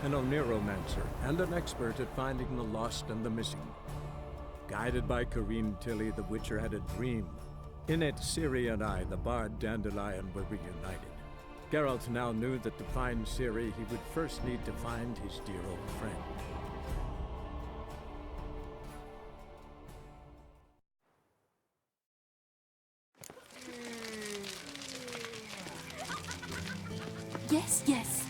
an Oniromancer, and an expert at finding the lost and the missing. Guided by Corrine Tilly, the Witcher had a dream. In it, Ciri and I, the bard Dandelion, were reunited. Geralt now knew that to find Ciri, he would first need to find his dear old friend. Yes, yes.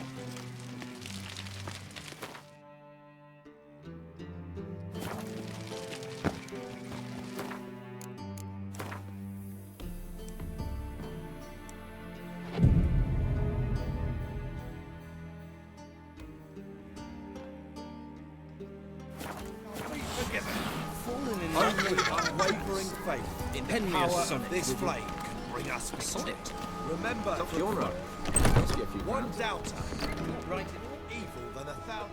Fallen in only unwavering faith in the power of this flame can bring us beside it. Remember, Genre. one doubter right evil than 1,000.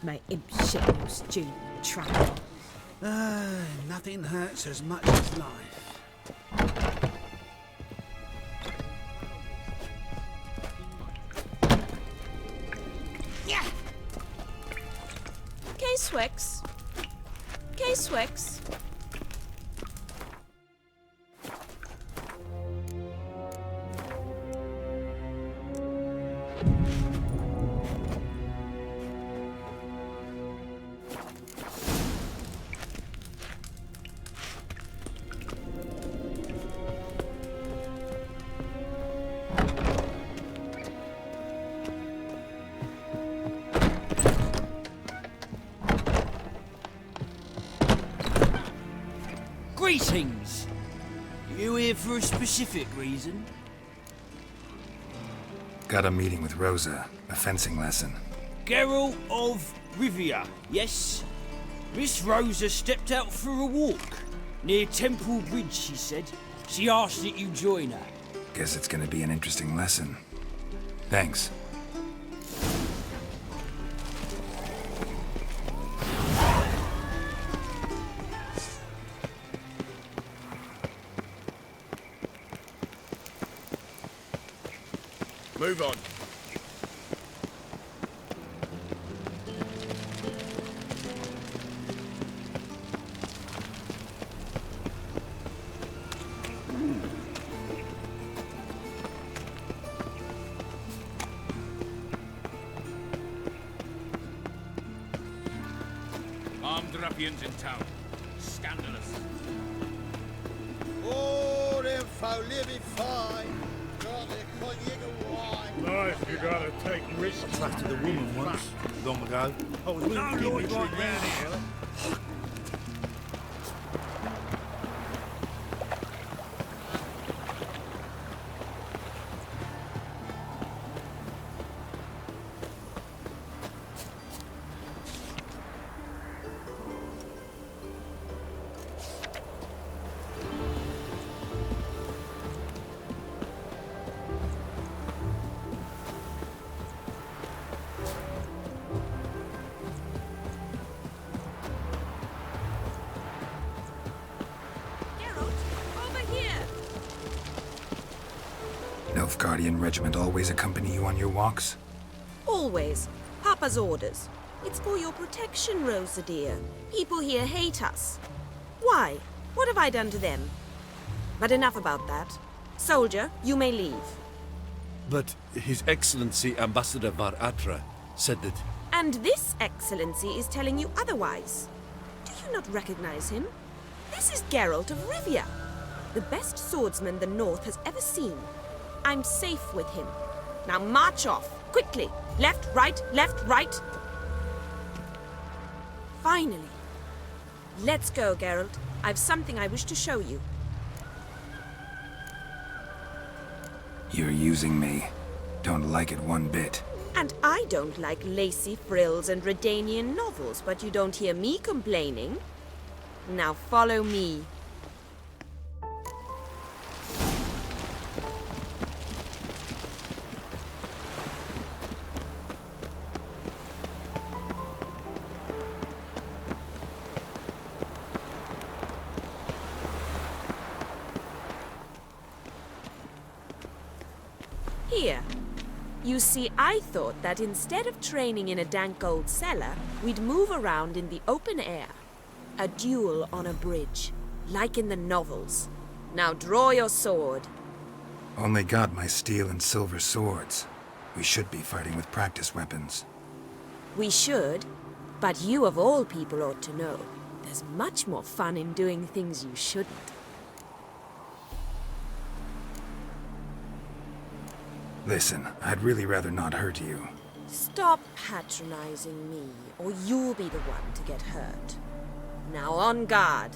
My imp shit no stew trap. Nothing hurts as much as life. Yeah. K-Swex. K-Swex. Greetings! You here for a specific reason? Got a meeting with Rosa, a fencing lesson. Geralt of Rivia, yes? Miss Rosa stepped out for a walk. Near Temple Bridge, she said. She asked that you join her. Guess it's gonna be an interesting lesson. Thanks. Move on. Armed ruffians in town. Scandalous. Oh, them folk living fine. Got their cognac and wine. Nice, you gotta take risks. Trusted a woman once, long ago. I was with the infantry round here. Nilfgaardian regiment always accompany you on your walks? Always. Papa's orders. It's for your protection, Rosa dear. People here hate us. Why? What have I done to them? But enough about that. Soldier, you may leave. But His Excellency Ambassador Var Atra said that... And this excellency is telling you otherwise. Do you not recognize him? This is Geralt of Rivia, the best swordsman the North has ever seen. I'm safe with him. Now march off, quickly. Left, right, left, right. Finally. Let's go, Geralt. I've something I wish to show you. You're using me. Don't like it one bit. And I don't like lacy frills and Redanian novels, but you don't hear me complaining. Now follow me. Here. You see, I thought that instead of training in a dank old cellar, we'd move around in the open air. A duel on a bridge, like in the novels. Now draw your sword. Only got my steel and silver swords. We should be fighting with practice weapons. We should, but you of all people ought to know. There's much more fun in doing things you shouldn't. Listen, I'd really rather not hurt you. Stop patronizing me, or you'll be the one to get hurt. Now on guard.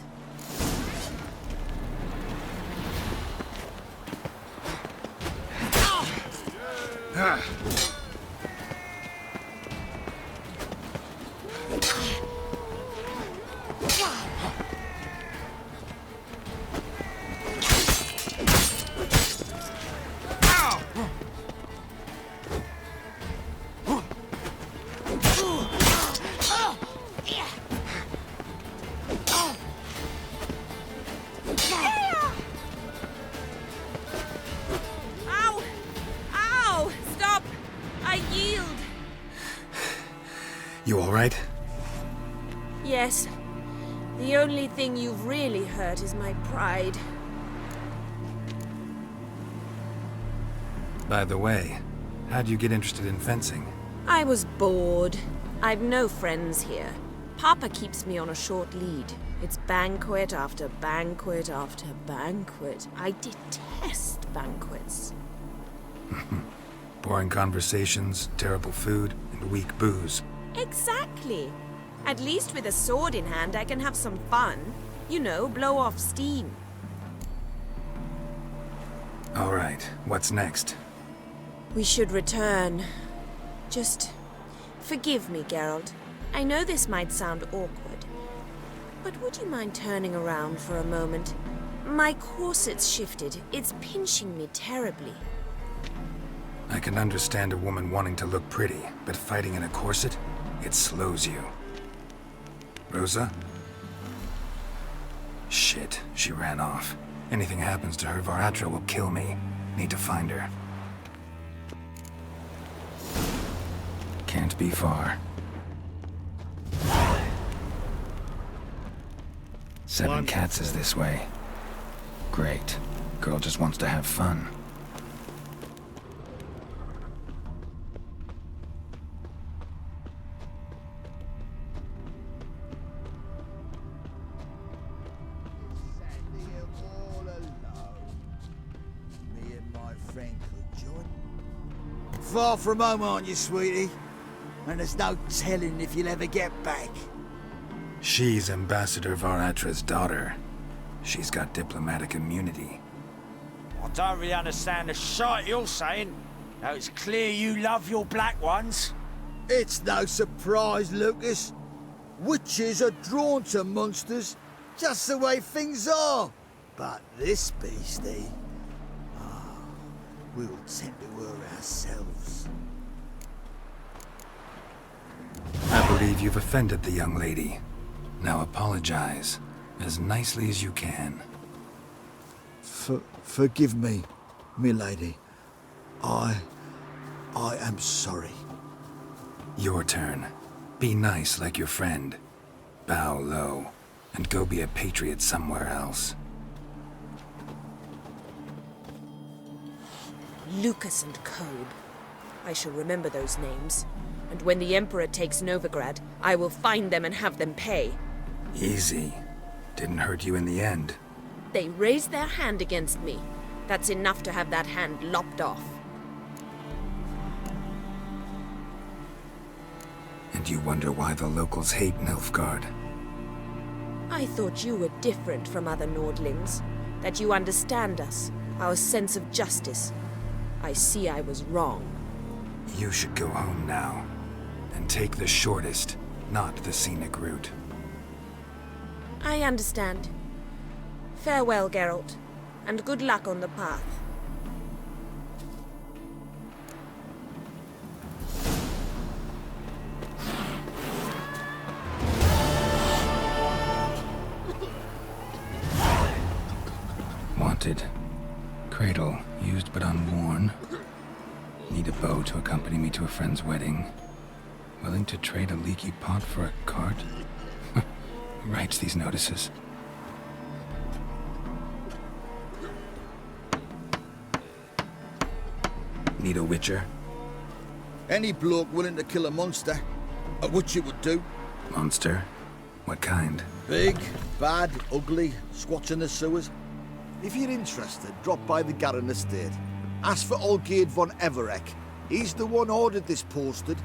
Ow! Ow! Stop! I yield! You all right? Yes. The only thing you've really hurt is my pride. By the way, how'd you get interested in fencing? I was bored. I've no friends here. Papa keeps me on a short lead. It's banquet after banquet after banquet. I detest banquets. Boring conversations, terrible food, and weak booze. Exactly. At least with a sword in hand, I can have some fun. You know, blow off steam. All right, what's next? We should return. Just forgive me, Geralt. I know this might sound awkward, but would you mind turning around for a moment? My corset's shifted. It's pinching me terribly. I can understand a woman wanting to look pretty, but fighting in a corset, it slows you. Rosa? Shit, she ran off. Anything happens to her, Varatra will kill me. Need to find her. Can't be far. 7 cats is this way. Great. Girl just wants to have fun. All alone. Me and my friend could join. Far from home, aren't you, sweetie? And there's no telling if you'll ever get back. She's Ambassador Varatra's daughter. She's got diplomatic immunity. I don't really understand the shite you're saying. Now it's clear you love your black ones. It's no surprise, Lucas. Witches are drawn to monsters, just the way things are. But this beastie, we'll tend to her ourselves. I believe you've offended the young lady. Now apologize, as nicely as you can. Forgive me, milady. I am sorry. Your turn. Be nice like your friend. Bow low, and go be a patriot somewhere else. Lucas and Kobe. I shall remember those names. And when the Emperor takes Novigrad, I will find them and have them pay. Easy. Didn't hurt you in the end. They raised their hand against me. That's enough to have that hand lopped off. And you wonder why the locals hate Nilfgaard. I thought you were different from other Nordlings. That you understand us, our sense of justice. I see I was wrong. You should go home now. And take the shortest, not the scenic route. I understand. Farewell, Geralt, and good luck on the path. Wanted. Cradle, used but unworn. Need Need a bow to accompany me to a friend's wedding. Willing to trade a leaky pot for a cart? Who writes these notices? Need a witcher? Any bloke willing to kill a monster, which you would do. Monster? What kind? Big, bad, ugly, squats in the sewers. If you're interested, drop by the Garren estate. Ask for Olgierd von Everek. He's the one ordered this posted.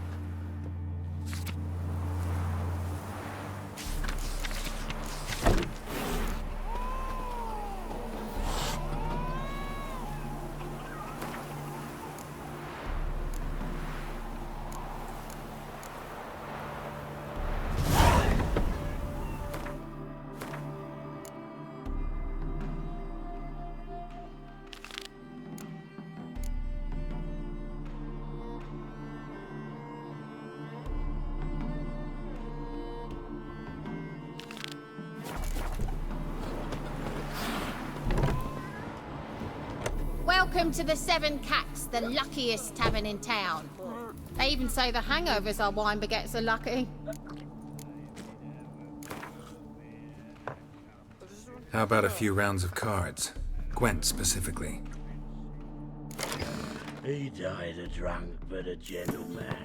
Welcome to the Seven Cats, the luckiest tavern in town. They even say the hangovers our wine baguettes are lucky. How about a few rounds of cards? Gwent specifically. He died a drunk but a gentleman.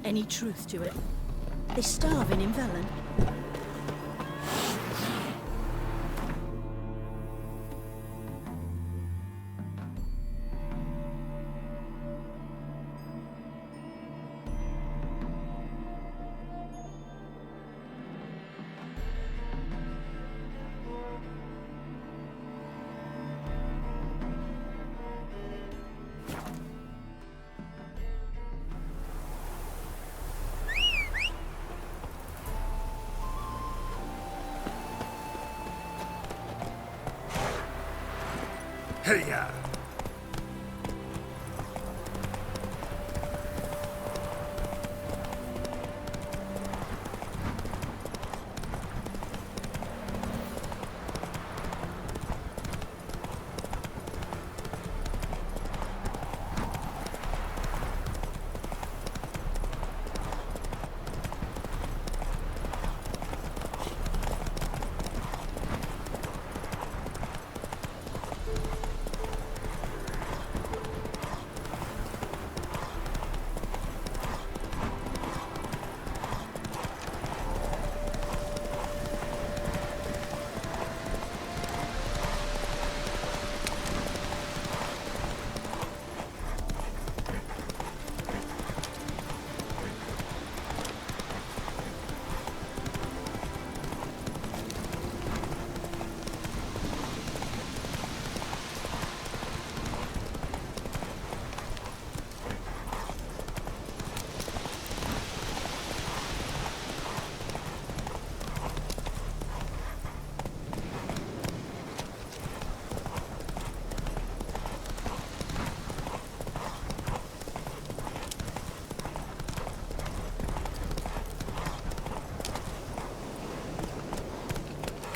any truth to it. They're starving in Velen. Hey-ya!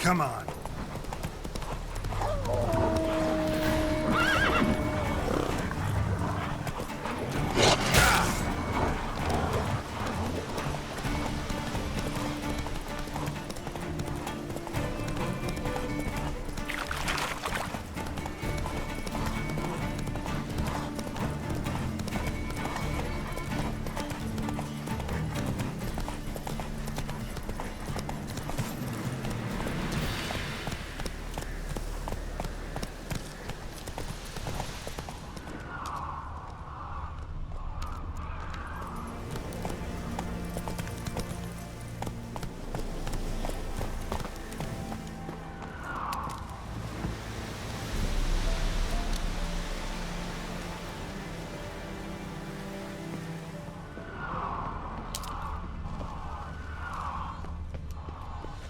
Come on.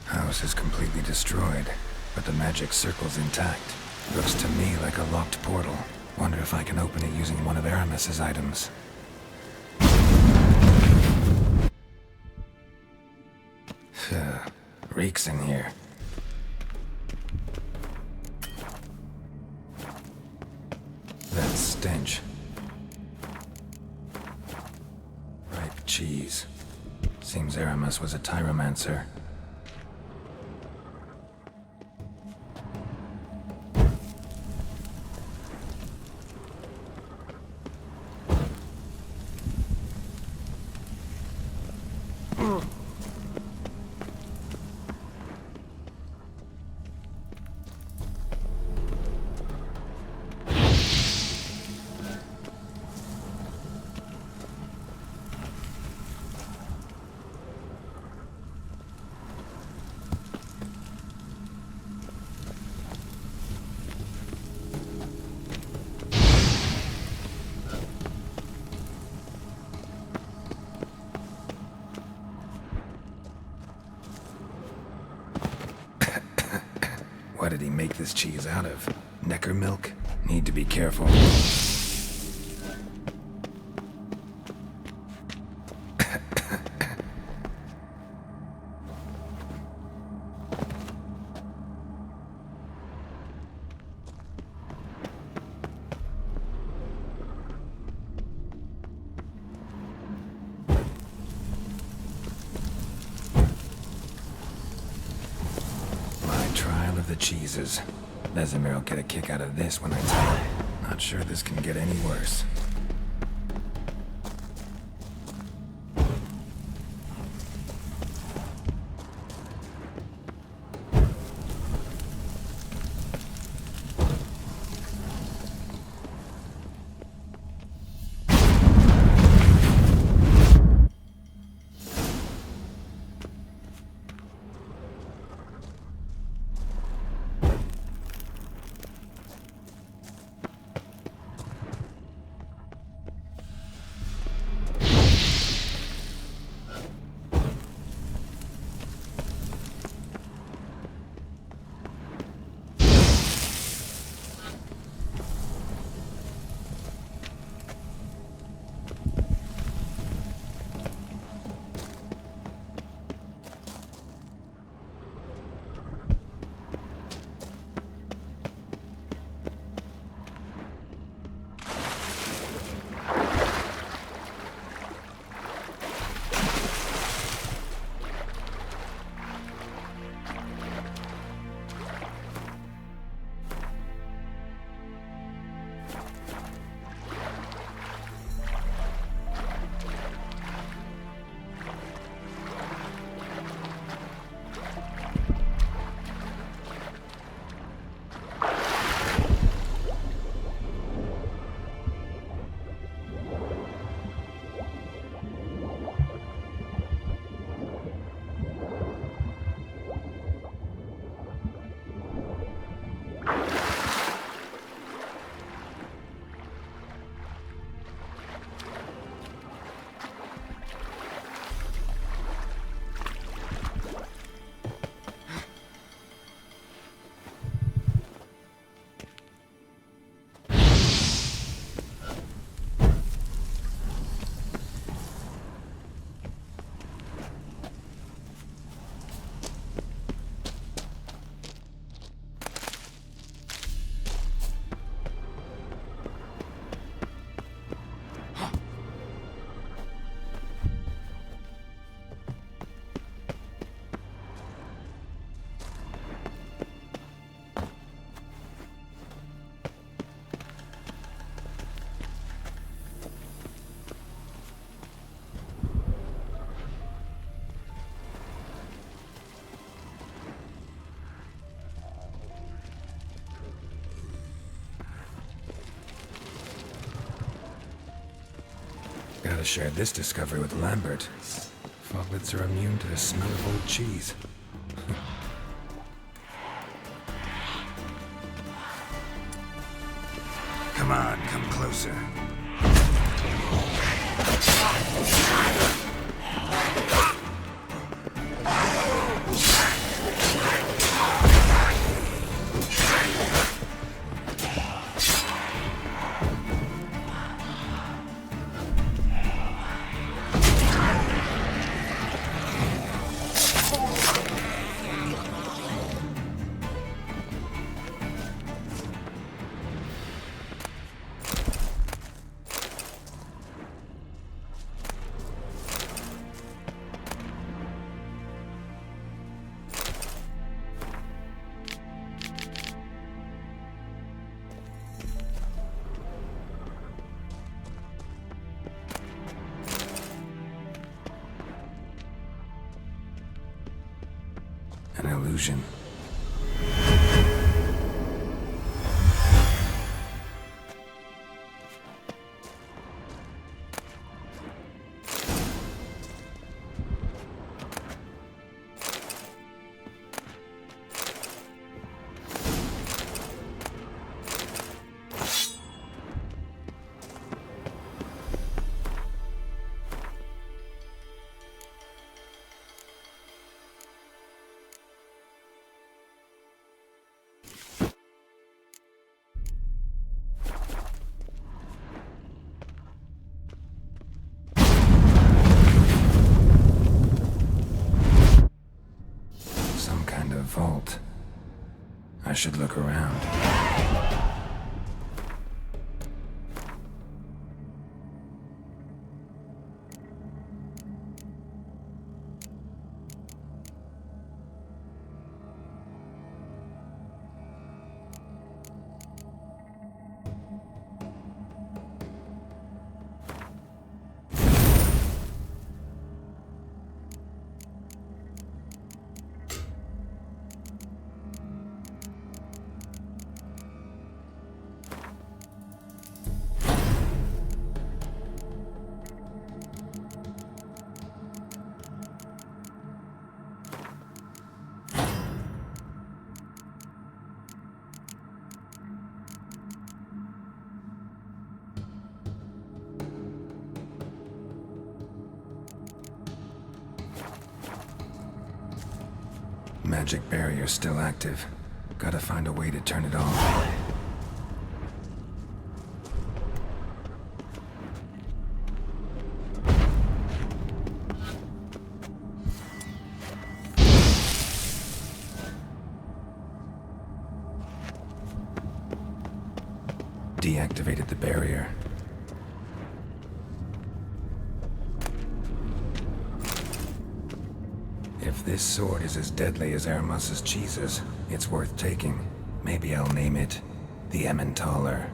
House is completely destroyed, but the magic circle's intact. Looks to me like a locked portal. Wonder if I can open it using one of Aramis's items. Reeks in here. That stench. Ripe cheese. Seems Aramis was a tyromancer. What did he make this cheese out of? Necker milk? Need to be careful. The cheeses. Vesemir will get a kick out of this when I tell him. Not sure this can get any worse. have shared this discovery with Lambert. Foglets are immune to the smell of old cheese. Come on, come closer. An illusion. Vault. I should look around. Magic barrier still active. Gotta find a way to turn it off. Deactivated the barrier. If this sword is as deadly as Aramus's cheeses, it's worth taking. Maybe I'll name it the Emmentaler.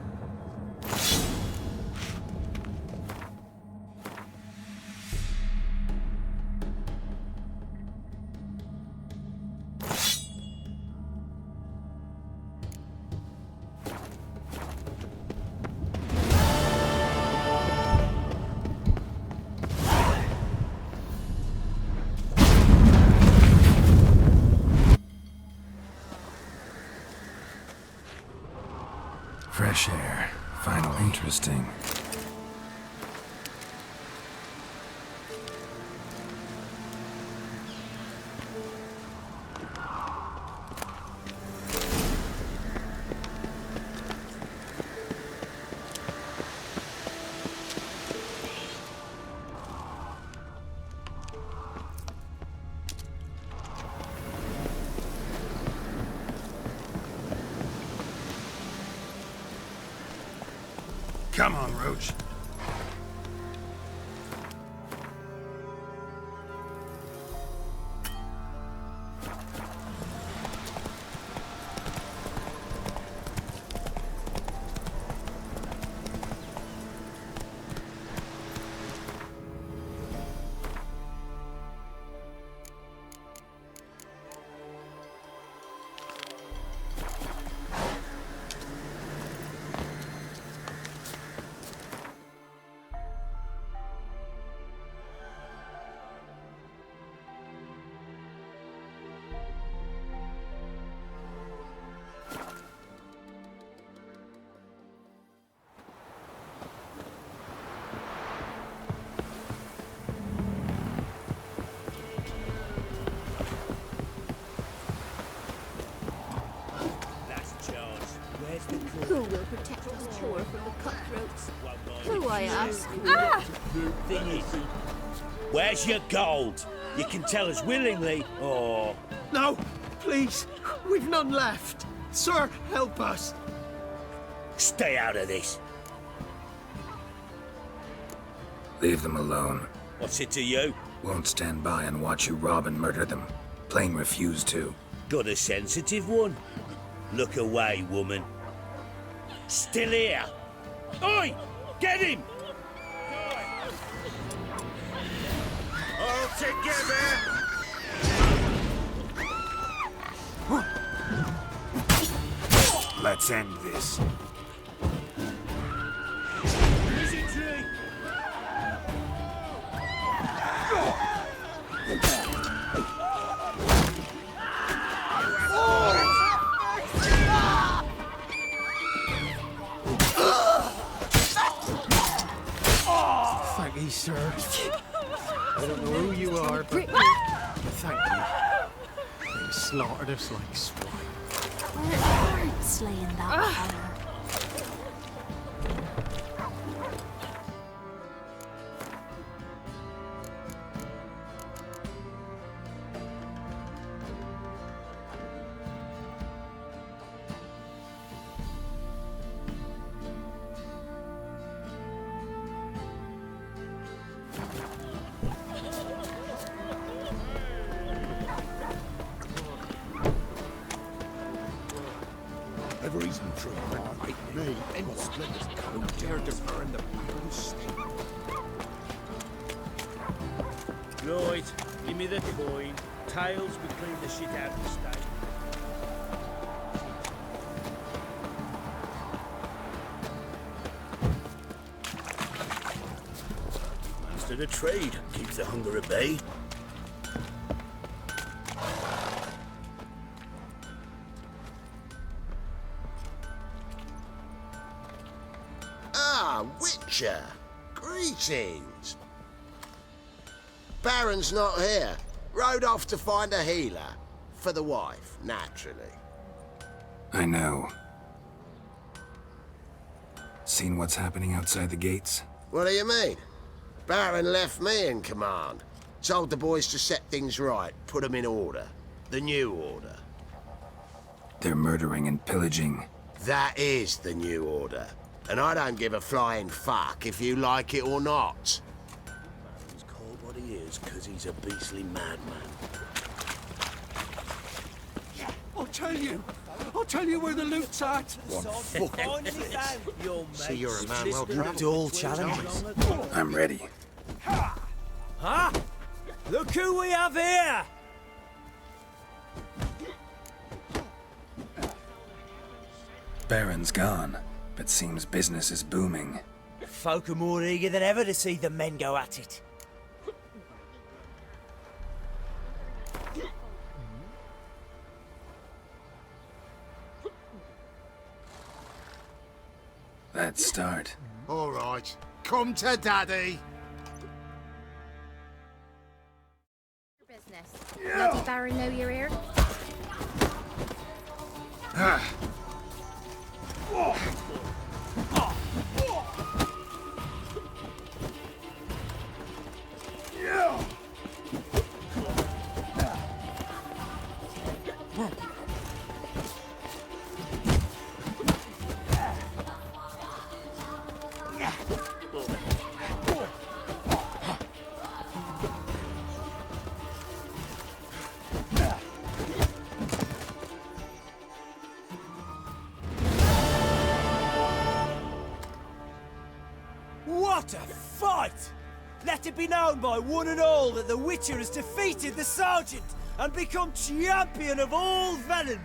Fresh air. Final interesting. Come on, Roach. protect us poor from the cutthroats. Who, I ask? Thing is, where's your gold? You can tell us willingly, or... No, please, we've none left. Sir, help us. Stay out of this. Leave them alone. What's it to you? Won't stand by and watch you rob and murder them. Plain refuse to. Got a sensitive one? Look away, woman. Still here. Oi! Get him! All together! Let's end this. Easy tree! Thank you, sir. I don't know who you are, but thank you. You slaughtered us like swine. We're aren't slaying that fire. Ever eaten tree like me, and splinters come dare to burn the post. Right, give me the coin. Tails, we clean the shit out of the state. Master the trade keeps the hunger at bay. Ah, Witcher! Greetings! Baron's not here. Rode off to find a healer. For the wife, naturally. I know. Seen what's happening outside the gates? What do you mean? Baron left me in command. Told the boys to set things right, put them in order. The new order. They're murdering and pillaging. That is the new order. And I don't give a flying fuck if you like it or not. He's called what he is because he's a beastly madman. I'll tell you where the loot's at. See, you're a man well trained to all challenges. I'm ready. Huh? Look who we have here! Baron's gone, but seems business is booming. Folk are more eager than ever to see the men go at it. Let's start. All right, come to Daddy. Business. Bloody Baron know you're here? What a fight! Let it be known by one and all that the Witcher has defeated the Sergeant and become champion of all Velen.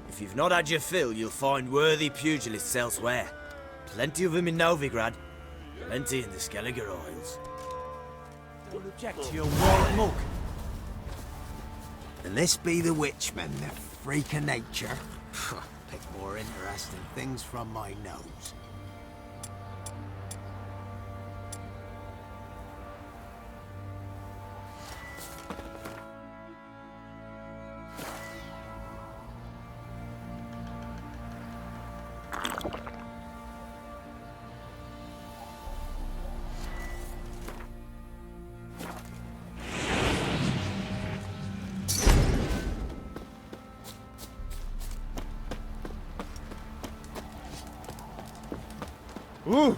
If you've not had your fill, you'll find worthy pugilists elsewhere. Plenty of them in Novigrad, plenty in the Skelliger Isles. Don't object to your white muck. And this be the Witchman, the freak of nature. Pick more interesting things from my nose. Ooh.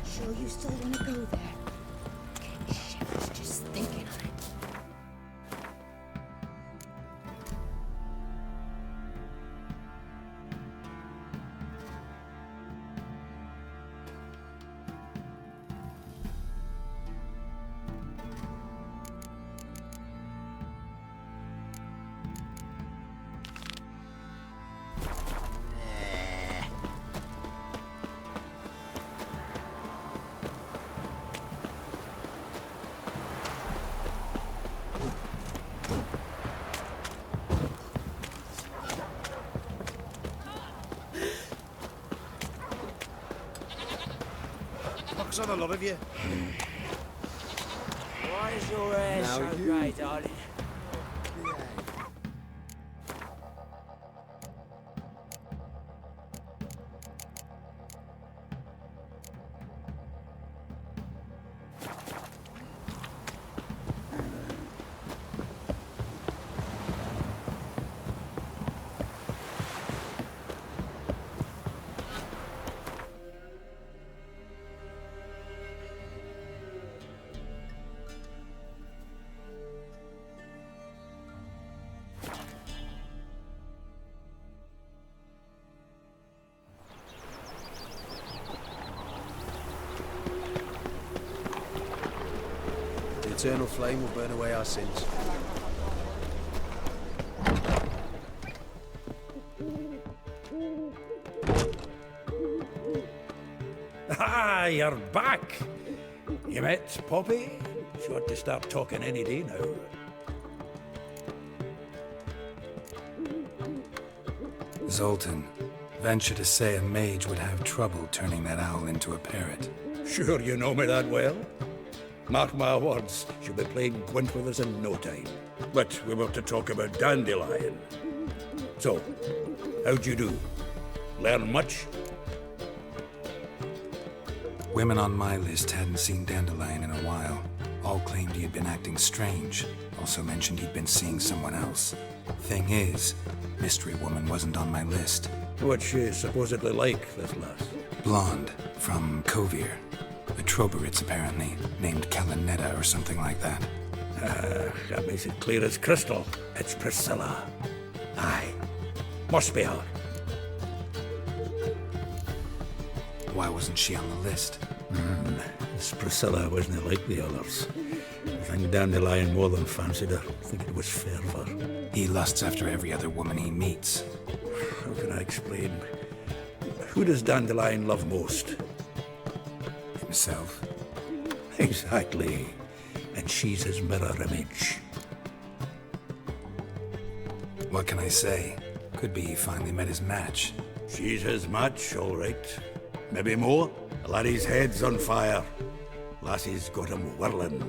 Sure you still want to go there? Getting shivers just thinking of it. What's on a lot of you? Why is your hair Now so you- grey, darling? The eternal flame will burn away our sins. Ah, you're back. You met Poppy? She ought to start talking any day now. Zoltan, venture to say a mage would have trouble turning that owl into a parrot. Sure you know me that well? Mark my words, she'll be playing Gwent with us in no time. But we were to talk about Dandelion. So, how'd you do? Learn much? Women on my list hadn't seen Dandelion in a while. All claimed he had been acting strange. Also mentioned he'd been seeing someone else. Thing is, Mystery Woman wasn't on my list. What's she supposedly like, this lass? Blonde, from Kovir. A Troberitz, apparently, named Kalanetta or something like that. That makes it clear as crystal. It's Priscilla. Aye. Must be her. Why wasn't she on the list? This Priscilla wasn't like the others. I think Dandelion more than fancied her. I think it was fervour. He lusts after every other woman he meets. How can I explain? Who does Dandelion love most? Himself. Exactly. And she's his mirror image. What can I say? Could be he finally met his match. She's his match, all right. Maybe more. The laddie's head's on fire. Lassie's got him whirling.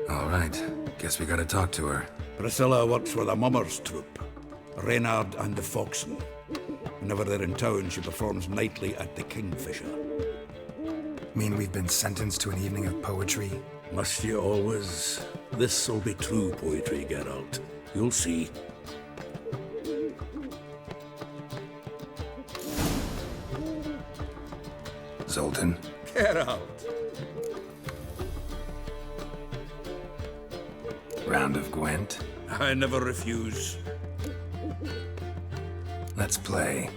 All right. Guess we gotta talk to her. Priscilla works for the Mummers troupe. Reynard and the Foxen. Whenever they're in town, she performs nightly at the Kingfisher. Mean we've been sentenced to an evening of poetry? Must you always? This'll be true poetry, Geralt. You'll see. Zoltan? Geralt! Round of Gwent? I never refuse. Let's play.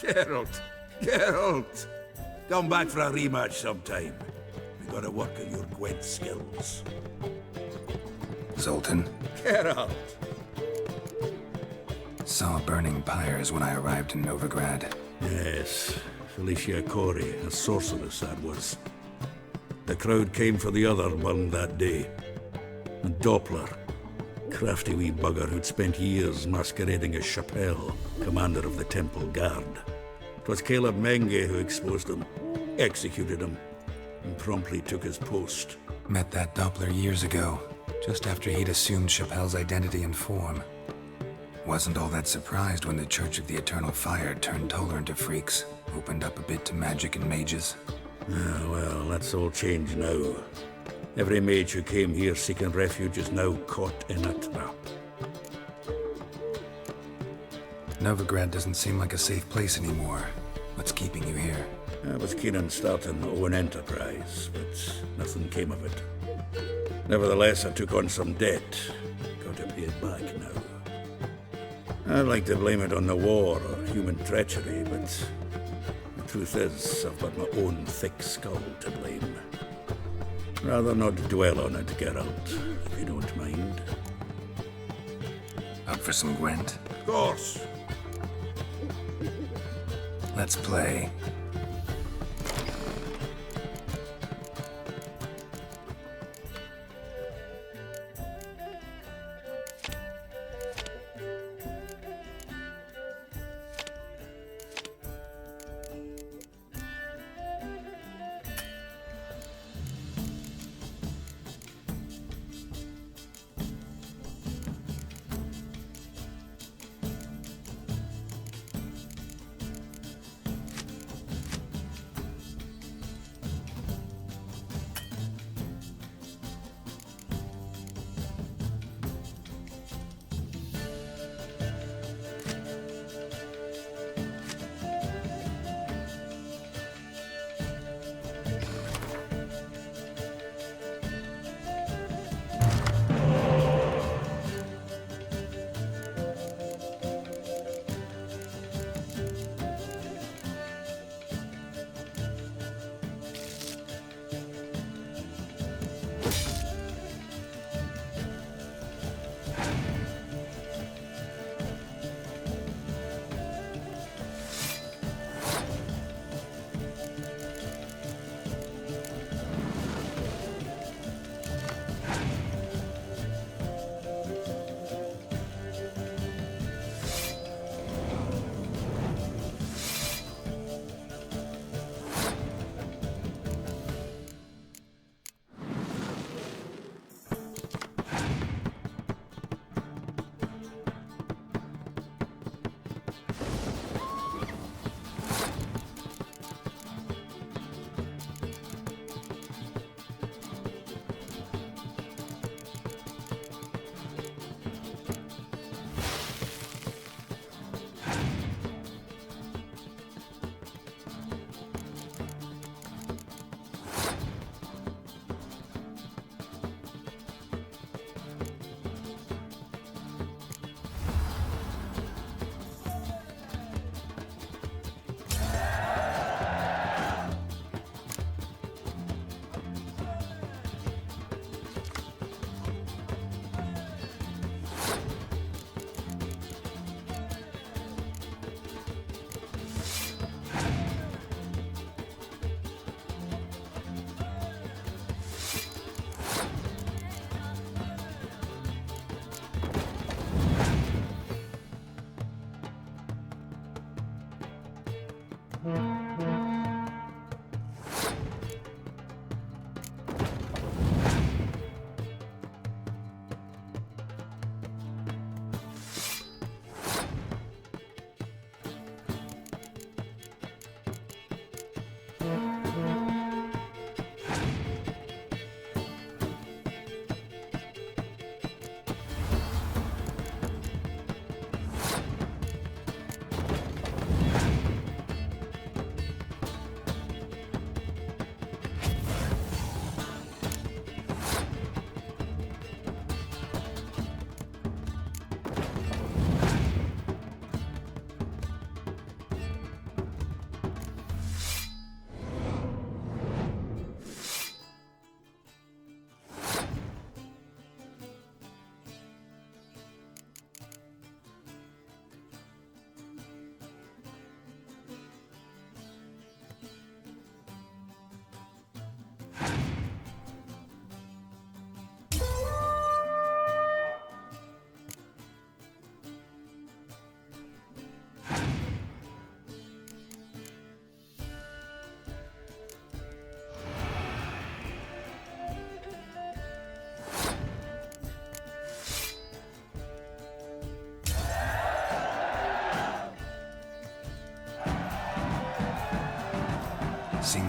Geralt! Geralt! Come back for a rematch sometime. We gotta work on your Gwent skills. Zoltan. Geralt! Saw burning pyres when I arrived in Novigrad. Yes, Felicia Corey, a sorceress that was. The crowd came for the other one that day. And Doppler, crafty wee bugger who'd spent years masquerading as Chappelle, commander of the Temple Guard. 'Twas Caleb Menge who exposed him, executed him, and promptly took his post. Met that Doppler years ago, just after he'd assumed Chappelle's identity and form. Wasn't all that surprised when the Church of the Eternal Fire turned tolerant of freaks, opened up a bit to magic and mages. Ah, well, that's all changed now. Every mage who came here seeking refuge is now caught in a trap. Novigrad doesn't seem like a safe place anymore. What's keeping you here? I was keen on starting my own enterprise, but nothing came of it. Nevertheless, I took on some debt. Got to pay it back now. I'd like to blame it on the war or human treachery, but the truth is, I've got my own thick skull to blame. Rather not dwell on it, Geralt, if you don't mind. Up for some Gwent? Of course. Let's play.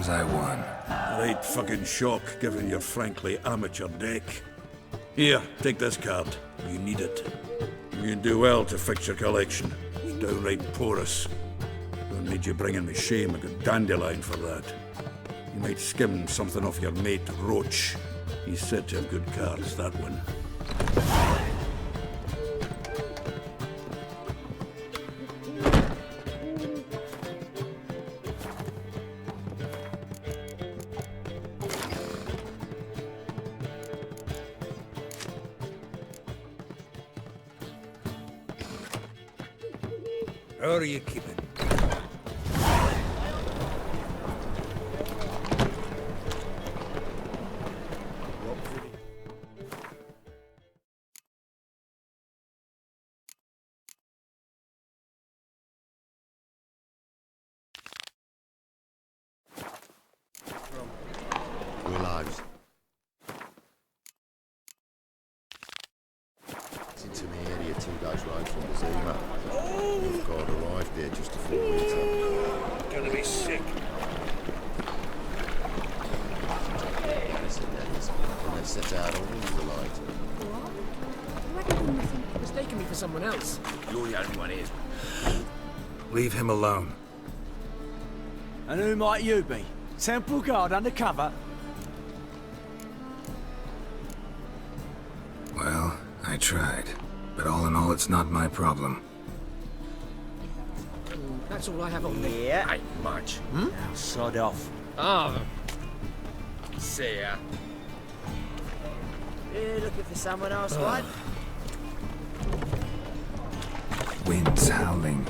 as I won. Right fucking shock, given your frankly amateur deck. Here, take this card. You need it. You'd do well to fix your collection. It's downright porous. Don't need you bringing me shame. I got dandelion for that. You might skim something off your mate, Roach. He's said to have good cards, that one. How are you keeping? Willows. It's into me area 2 days road from the Zima. We've got arrived there just before winter. Gonna be sick. When they set out all the light. What? Mistaken me for someone else. You're the only one here. Leave him alone. And who might you be? Temple Guard undercover? Well, I tried. But all in all, it's not my problem. That's all I have on me. Yeah. Ain't much. Now sod off. Oh. See ya. You looking for someone else, what? Wind's howling.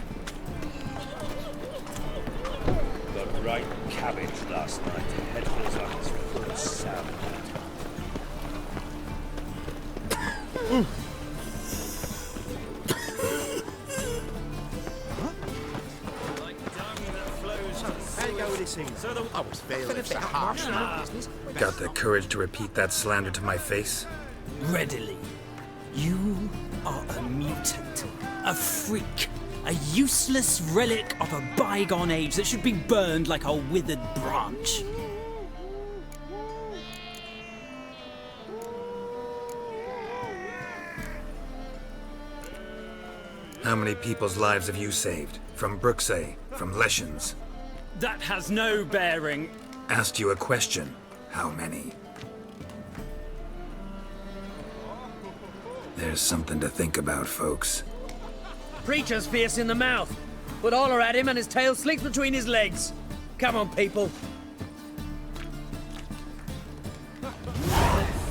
Got right cabbage last night. Head feels like it's full of salad. I was feeling so harsh. Got the courage to repeat that slander to my face? Readily. You are a mutant, a freak, a useless relic of a bygone age that should be burned like a withered branch. How many people's lives have you saved? From Brooksay? From Leshens? That has no bearing. Asked you a question. How many? There's something to think about, folks. Preacher's fierce in the mouth, but holler at him and his tail slicks between his legs. Come on, people.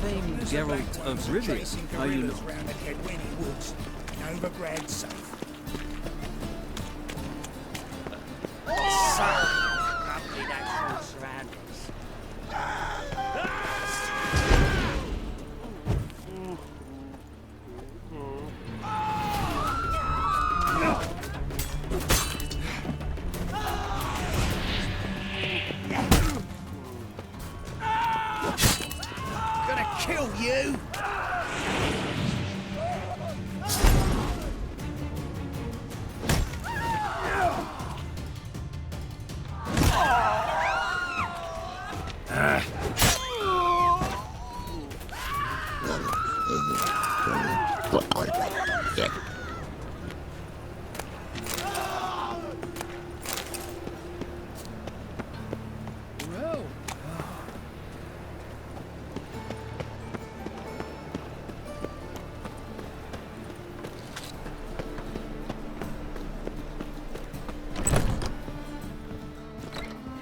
Famed Geralt of Rivia, are you not? Gonna kill you!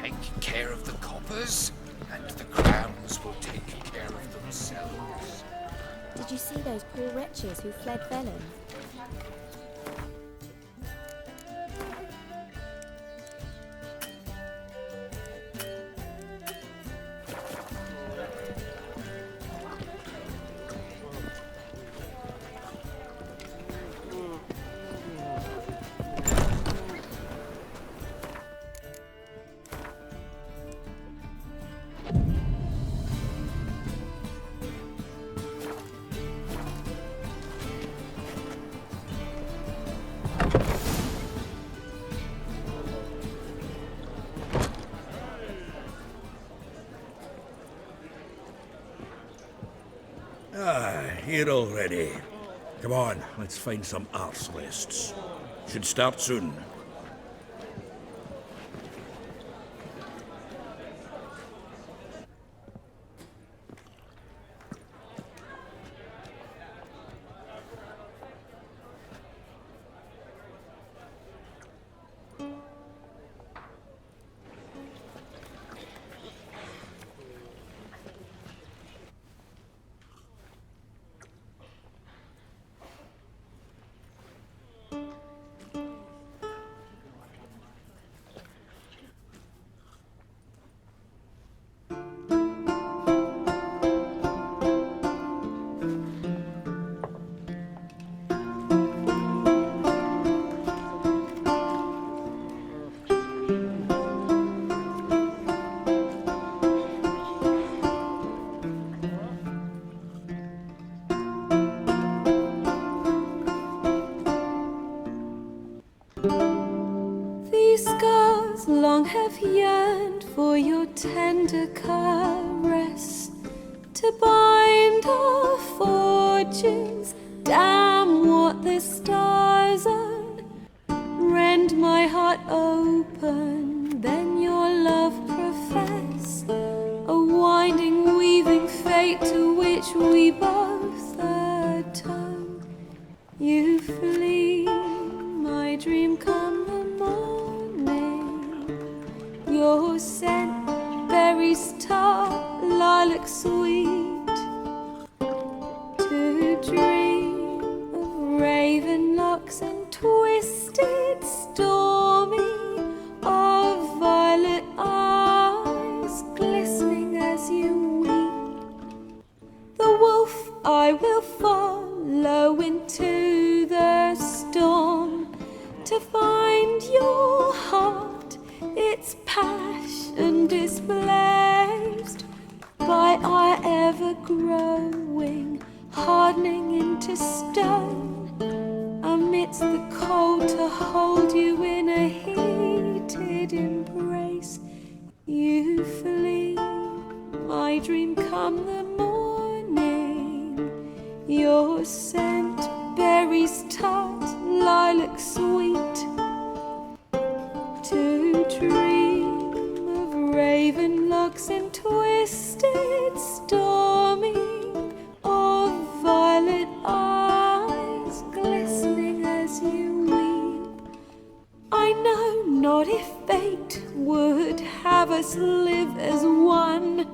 Take care of the coppers, and the crowns will take care of themselves. Did you see those poor wretches who fled Velen? here already. Come on, let's find some arse rests. Should start soon. These scars long have yearned for your tender caress, to bind our fortunes. Damn what the stars own. Rend my heart open, then your love profess, a winding, weaving fate to which we both atone. You flee, my dream come the morning. Your scent, berries tart, lilac sweet. To dream of raven locks and twisted, stormy, of violet eyes glistening as you weep. The wolf I will follow into the storm, to find your heart, its passion displaced by our ever-growing, hardening into stone, amidst the cold to hold you in a heated embrace. You flee, my dream come the morning, your scent, berries tart, lilac sweet. To dream of raven locks and twisted, stormy, of violet eyes glistening as you weep. I know not if fate would have us live as one,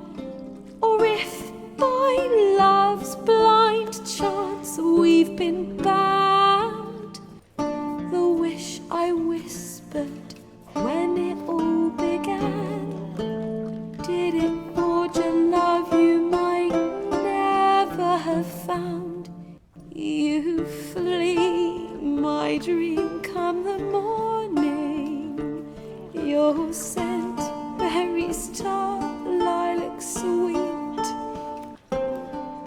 or if by love's blind chance we've been bound. The wish I whispered when it all began, did it forge a love you might never have found? You flee, my dream come the morning, your scent, berries tart, lilac sweet.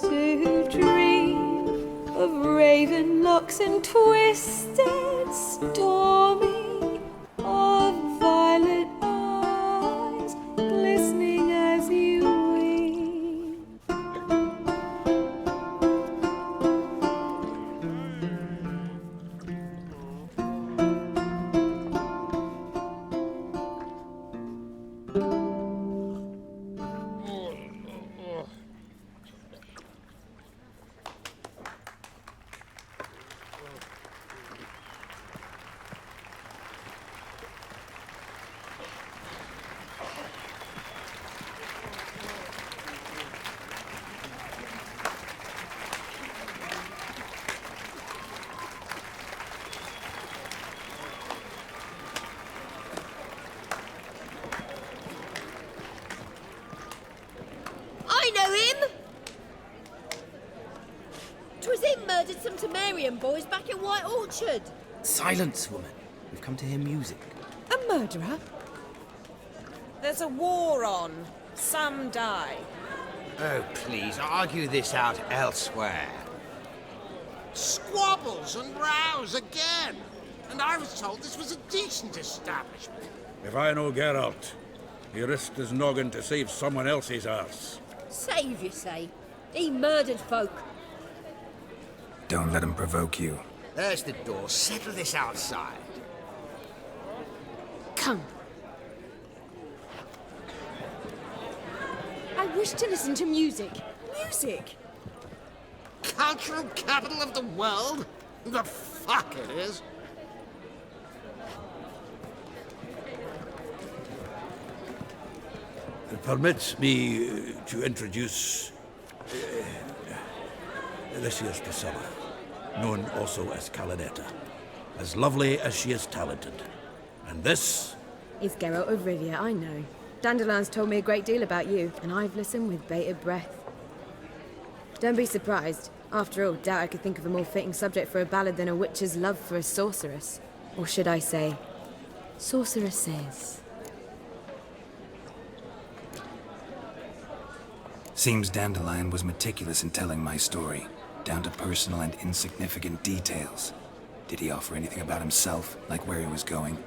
To dream of raven locks and twisted, stormy, of violet eyes glistening as you weep. I know him! 'Twas him murdered some Temerian boys back in White Orchard. Silence, woman. We've come to hear music. A murderer? There's a war on. Some die. Oh, please, argue this out elsewhere. Squabbles and rows again. And I was told this was a decent establishment. If I know Geralt, he risked his noggin to save someone else's arse. Save, you say? He murdered folk. Don't let him provoke you. There's the door. Settle this outside. Come. I wish to listen to music. Music! Cultural capital of the world? The fuck it is. Permits me to introduce this here's Priscilla, known also as Calinetta. As lovely as she is talented. And this is Geralt of Rivia, I know. Dandelion's told me a great deal about you, and I've listened with bated breath. Don't be surprised. After all, doubt I could think of a more fitting subject for a ballad than a witch's love for a sorceress. Or should I say, sorceresses. Seems Dandelion was meticulous in telling my story, down to personal and insignificant details. Did he offer anything about himself, like where he was going?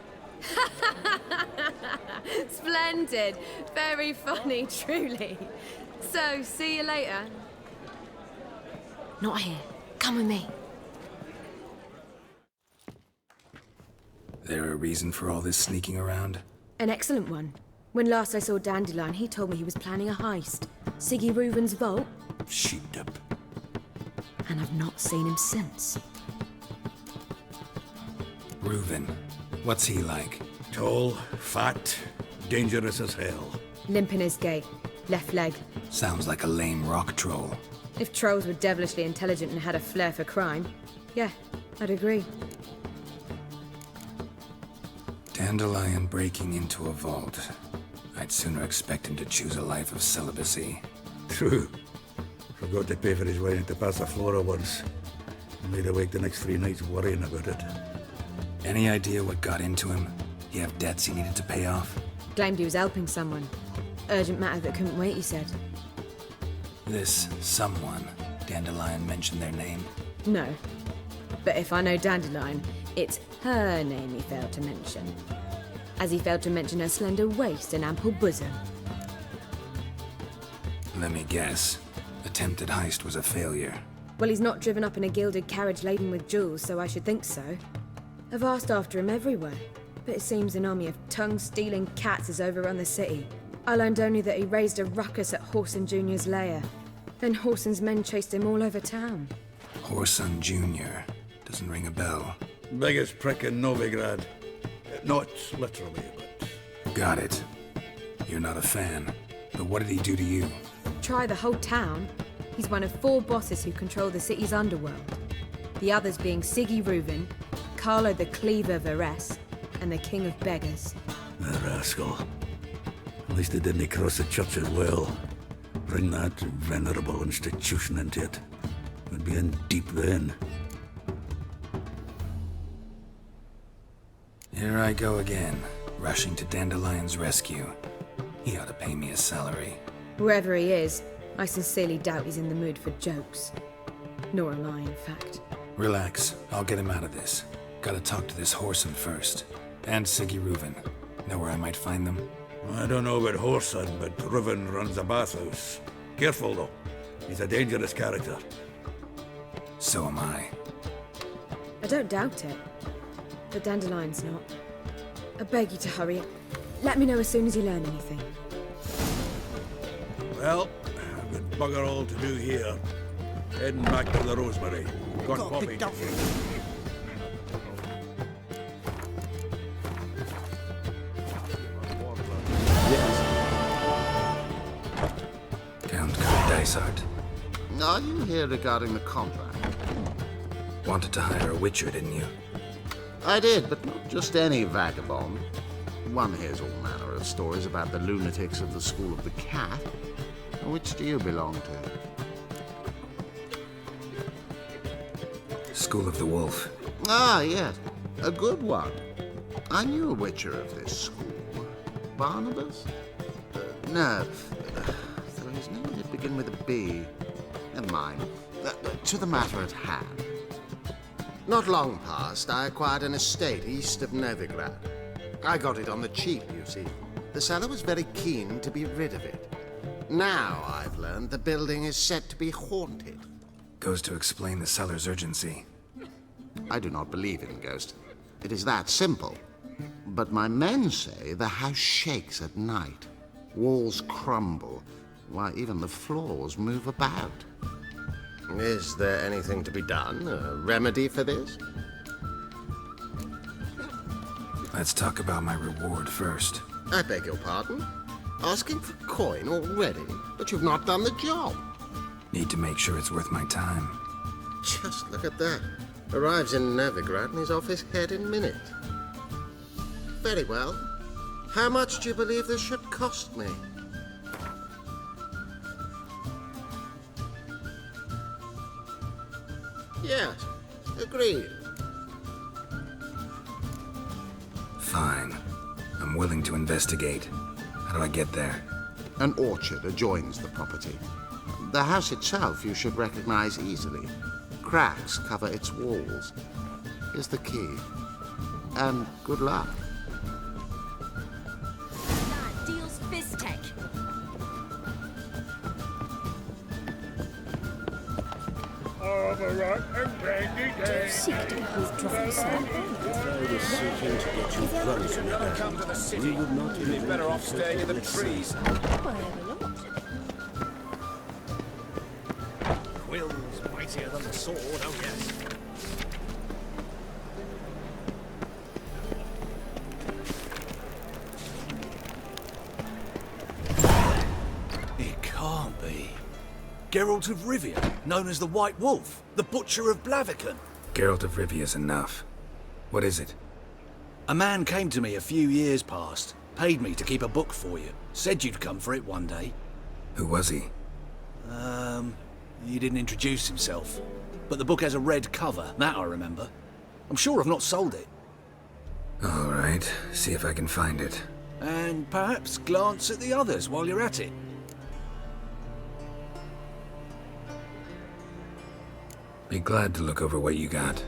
Splendid. Very funny, truly. So, see you later. Not here. Come with me. There a reason for all this sneaking around? An excellent one. When last I saw Dandelion, he told me he was planning a heist. Siggy Reuven's vault. Sheeped up. And I've not seen him since. Reuven. What's he like? Tall, fat, dangerous as hell. Limp in his gait. Left leg. Sounds like a lame rock troll. If trolls were devilishly intelligent and had a flair for crime, yeah, I'd agree. Dandelion breaking into a vault. I'd sooner expect him to choose a life of celibacy. True. Forgot to pay for his wine at the Passaflora once. Laid awake the next 3 nights worrying about it. Any idea what got into him? He have debts he needed to pay off? Claimed he was helping someone. Urgent matter that couldn't wait, he said. This someone, Dandelion mentioned their name? No. But if I know Dandelion, it's her name he failed to mention. As he failed to mention her slender waist and ample bosom. Let me guess. Attempted heist was a failure. Well, he's not driven up in a gilded carriage laden with jewels, so I should think so. I've asked after him everywhere, but it seems an army of tongue-stealing cats has overrun the city. I learned only that he raised a ruckus at Whoreson Jr.'s lair. Then Whoreson's men chased him all over town. Whoreson Jr. Doesn't ring a bell. Biggest prick in Novigrad. Not literally, but... Got it. You're not a fan. But what did he do to you? Try the whole town. He's one of 4 bosses who control the city's underworld. The others being Siggy Reuven, Carlo the Cleaver Varese, and the King of Beggars. The rascal. At least he didn't cross the church as well. Bring that venerable institution into it. We'd be in deep then. Here I go again, rushing to Dandelion's rescue. He ought to pay me a salary. Whoever he is, I sincerely doubt he's in the mood for jokes. Nor am I, in fact. Relax, I'll get him out of this. Gotta talk to this Whoreson first. And Siggy Reuven. Know where I might find them? I don't know about Whoreson, but Reuven runs a bathhouse. Careful, though. He's a dangerous character. So am I. I don't doubt it. But Dandelion's not. I beg you to hurry. Let me know as soon as you learn anything. Well, I've got bugger all to do here. Heading back to the Rosemary. Got Poppy. Count Dysart. Are you here regarding the contract? Wanted to hire a witcher, didn't you? I did, but not just any vagabond. One hears all manner of stories about the lunatics of the School of the Cat. Which do you belong to? School of the Wolf. Ah, yes. A good one. I knew a witcher of this school. Barnabas? No. Though his name did begin with a B. Never mind. To the matter at hand. Not long past, I acquired an estate east of Novigrad. I got it on the cheap, you see. The seller was very keen to be rid of it. Now, I've learned the building is said to be haunted. goes to explain the cellar's urgency. I do not believe in ghosts. It is that simple. But my men say the house shakes at night. Walls crumble. Why, even the floors move about. Is there anything to be done? A remedy for this? Let's talk about my reward first. I beg your pardon? Asking for coin already? But you've not done the job. Need to make sure it's worth my time. Just look at that. Arrives in Novigrad and he's off his head in minutes. Very well. How much do you believe this should cost me? Yes, agreed. Fine. I'm willing to investigate. How do I get there? An orchard adjoins the property. The house itself you should recognize easily. Cracks cover its walls. Here's the key. And good luck. That deals Fiztech. Do seek to withdraw, sir. If I was seeking to get you drunk in the Come to the city. we would not You'd be better off staying in the trees. Will's mightier than the sword, oh yes. It can't be. Geralt of Rivia, known as the White Wolf, the Butcher of Blaviken. Geralt of Rivia's enough. What is it? A man came to me a few years past, paid me to keep a book for you, said you'd come for it one day. Who was he? He didn't introduce himself. But the book has a red cover, that I remember. I'm sure I've not sold it. All right, see if I can find it. And perhaps glance at the others while you're at it. Be glad to look over what you got.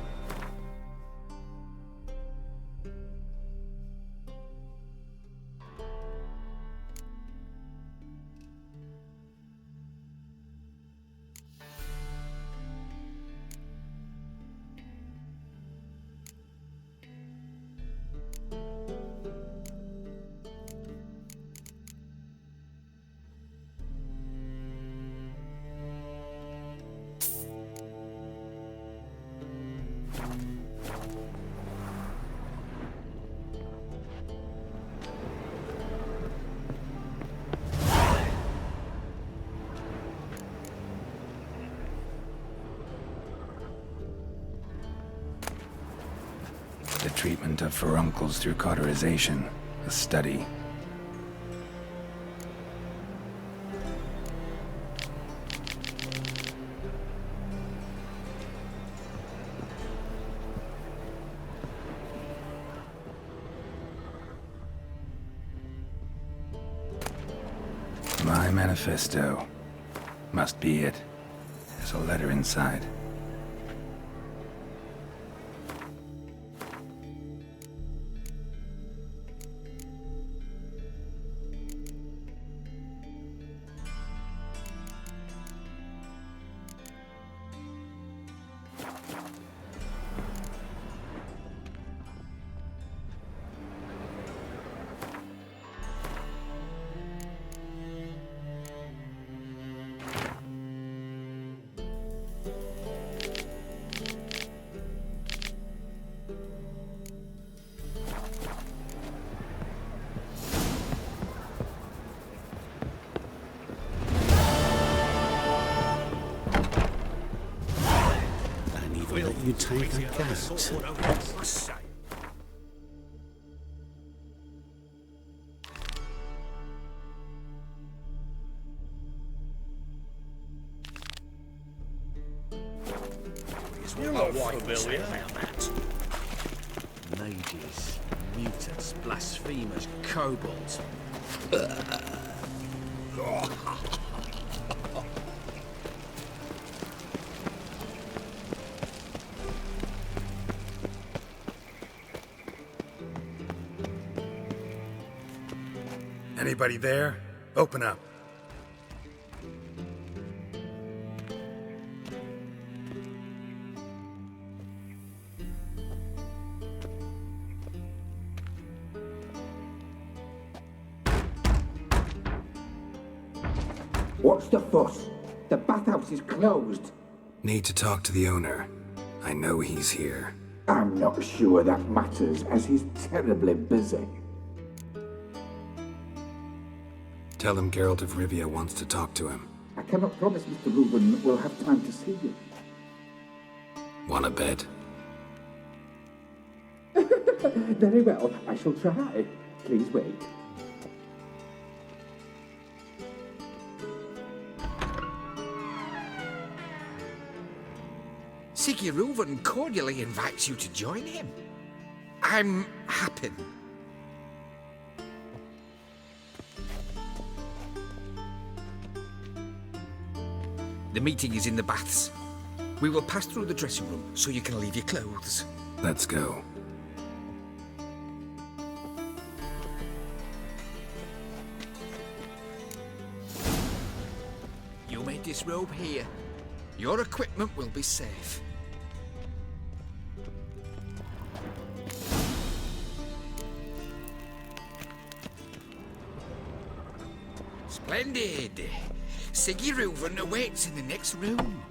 The treatment of furuncles through cauterization, a study. My manifesto. Must be it. There's a letter inside. You take a gout. You're not familiar. Mages, mutants, blasphemers, kobolds. Anybody there? Open up. What's the fuss? The bathhouse is closed. Need to talk to the owner. I know he's here. I'm not sure that matters, as he's terribly busy. Tell him Geralt of Rivia wants to talk to him. I cannot promise Mr. Reuben will have time to see you. Want a bed? Very well, I shall try. Please wait. Siggy Reuven cordially invites you to join him. I'm happy. The meeting is in the baths. We will pass through the dressing room so you can leave your clothes. Let's go. You may disrobe here. Your equipment will be safe. Splendid. Siggy Reuven awaits in the next room.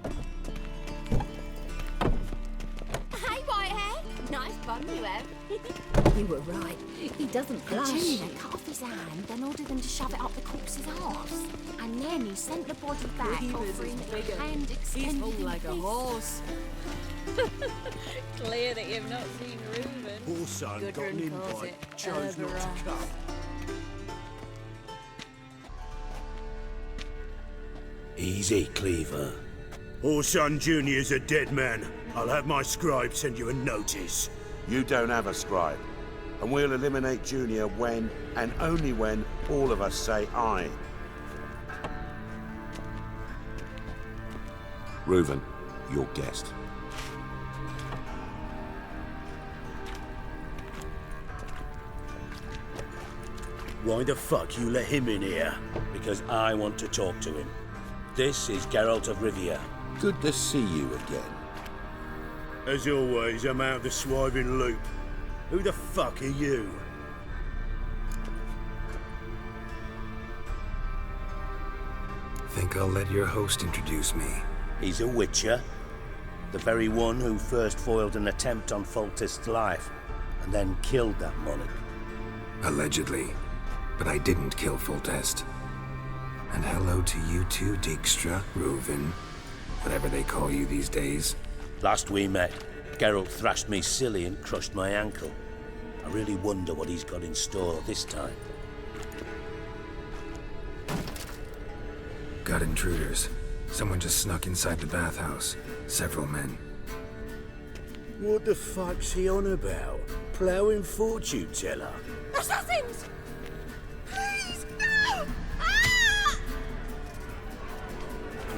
Hey, Whitehair. Nice bum you have. You were right. He doesn't blush. Junior cut off his hand, then ordered them to shove it up the corpse's arse. And then he sent the body back, offering a hand extended. He's hung like a horse. Clear that you've not seen Reuben. Poor son got an invite, chose not to come. Easy, Cleaver. Orson Jr.'s a dead man. I'll have my scribe send you a notice. You don't have a scribe. And we'll eliminate Junior when, and only when, all of us say aye. Reuven, your guest. Why the fuck you let him in here? Because I want to talk to him. This is Geralt of Rivia. Good to see you again. As always, I'm out of the swiving loop. Who the fuck are you? Think I'll let your host introduce me. He's a witcher. The very one who first foiled an attempt on Foltest's life, and then killed that monarch. Allegedly. But I didn't kill Foltest. And hello to you too, Dijkstra, Reuven, whatever they call you these days. Last we met, Geralt thrashed me silly and crushed my ankle. I really wonder what he's got in store this time. Got intruders. Someone just snuck inside the bathhouse. Several men. What the fuck's he on about? Ploughing fortune teller? Assassins! Please, no! Ah!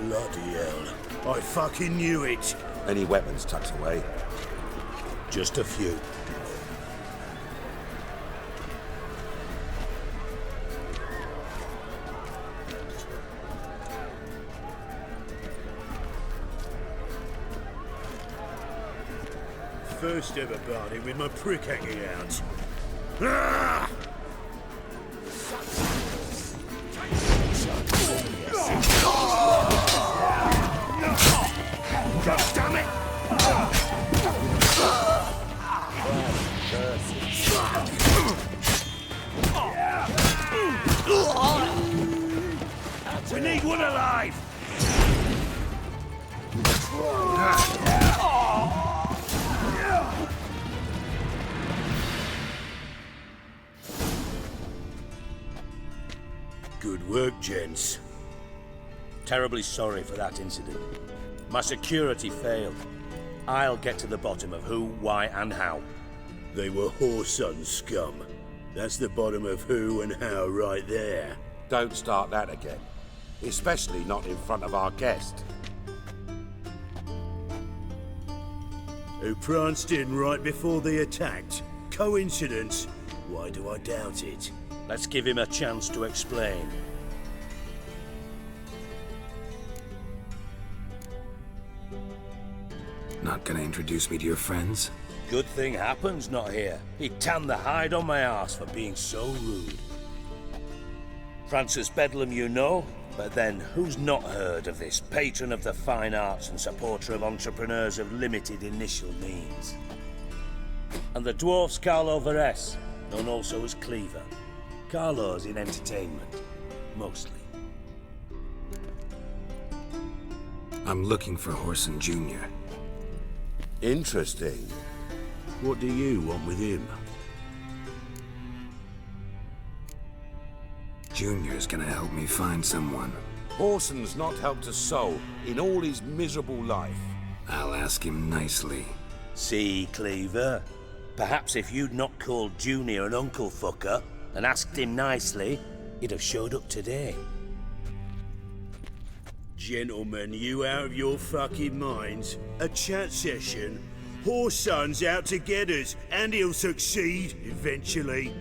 Bloody hell. I fucking knew it. Any weapons tucked away? Just a few. First ever party with my prick hanging out. Ah! God damn it! We need one alive! Good work, gents. Terribly sorry for that incident. My security failed. I'll get to the bottom of who, why, and how. They were whoreson scum. That's the bottom of who and how right there. Don't start that again. Especially not in front of our guest. Who pranced in right before they attacked. Coincidence? Why do I doubt it? Let's give him a chance to explain. Not gonna introduce me to your friends? Good thing Happen's not here. He'd tan the hide on my arse for being so rude. Francis Bedlam, you know, But then, who's not heard of this patron of the fine arts and supporter of entrepreneurs of limited initial means? And the dwarf's Carlo Veres, known also as Cleaver. Carlo's in entertainment, mostly. I'm looking for Horson Jr. Interesting. What do you want with him? Junior's gonna help me find someone. Horson's not helped a soul in all his miserable life. I'll ask him nicely. See, Cleaver? Perhaps if you'd not called Junior an uncle fucker and asked him nicely, he'd have showed up today. Gentlemen, you out of your fucking minds? A chat session? Horson's out to get us, and he'll succeed, eventually.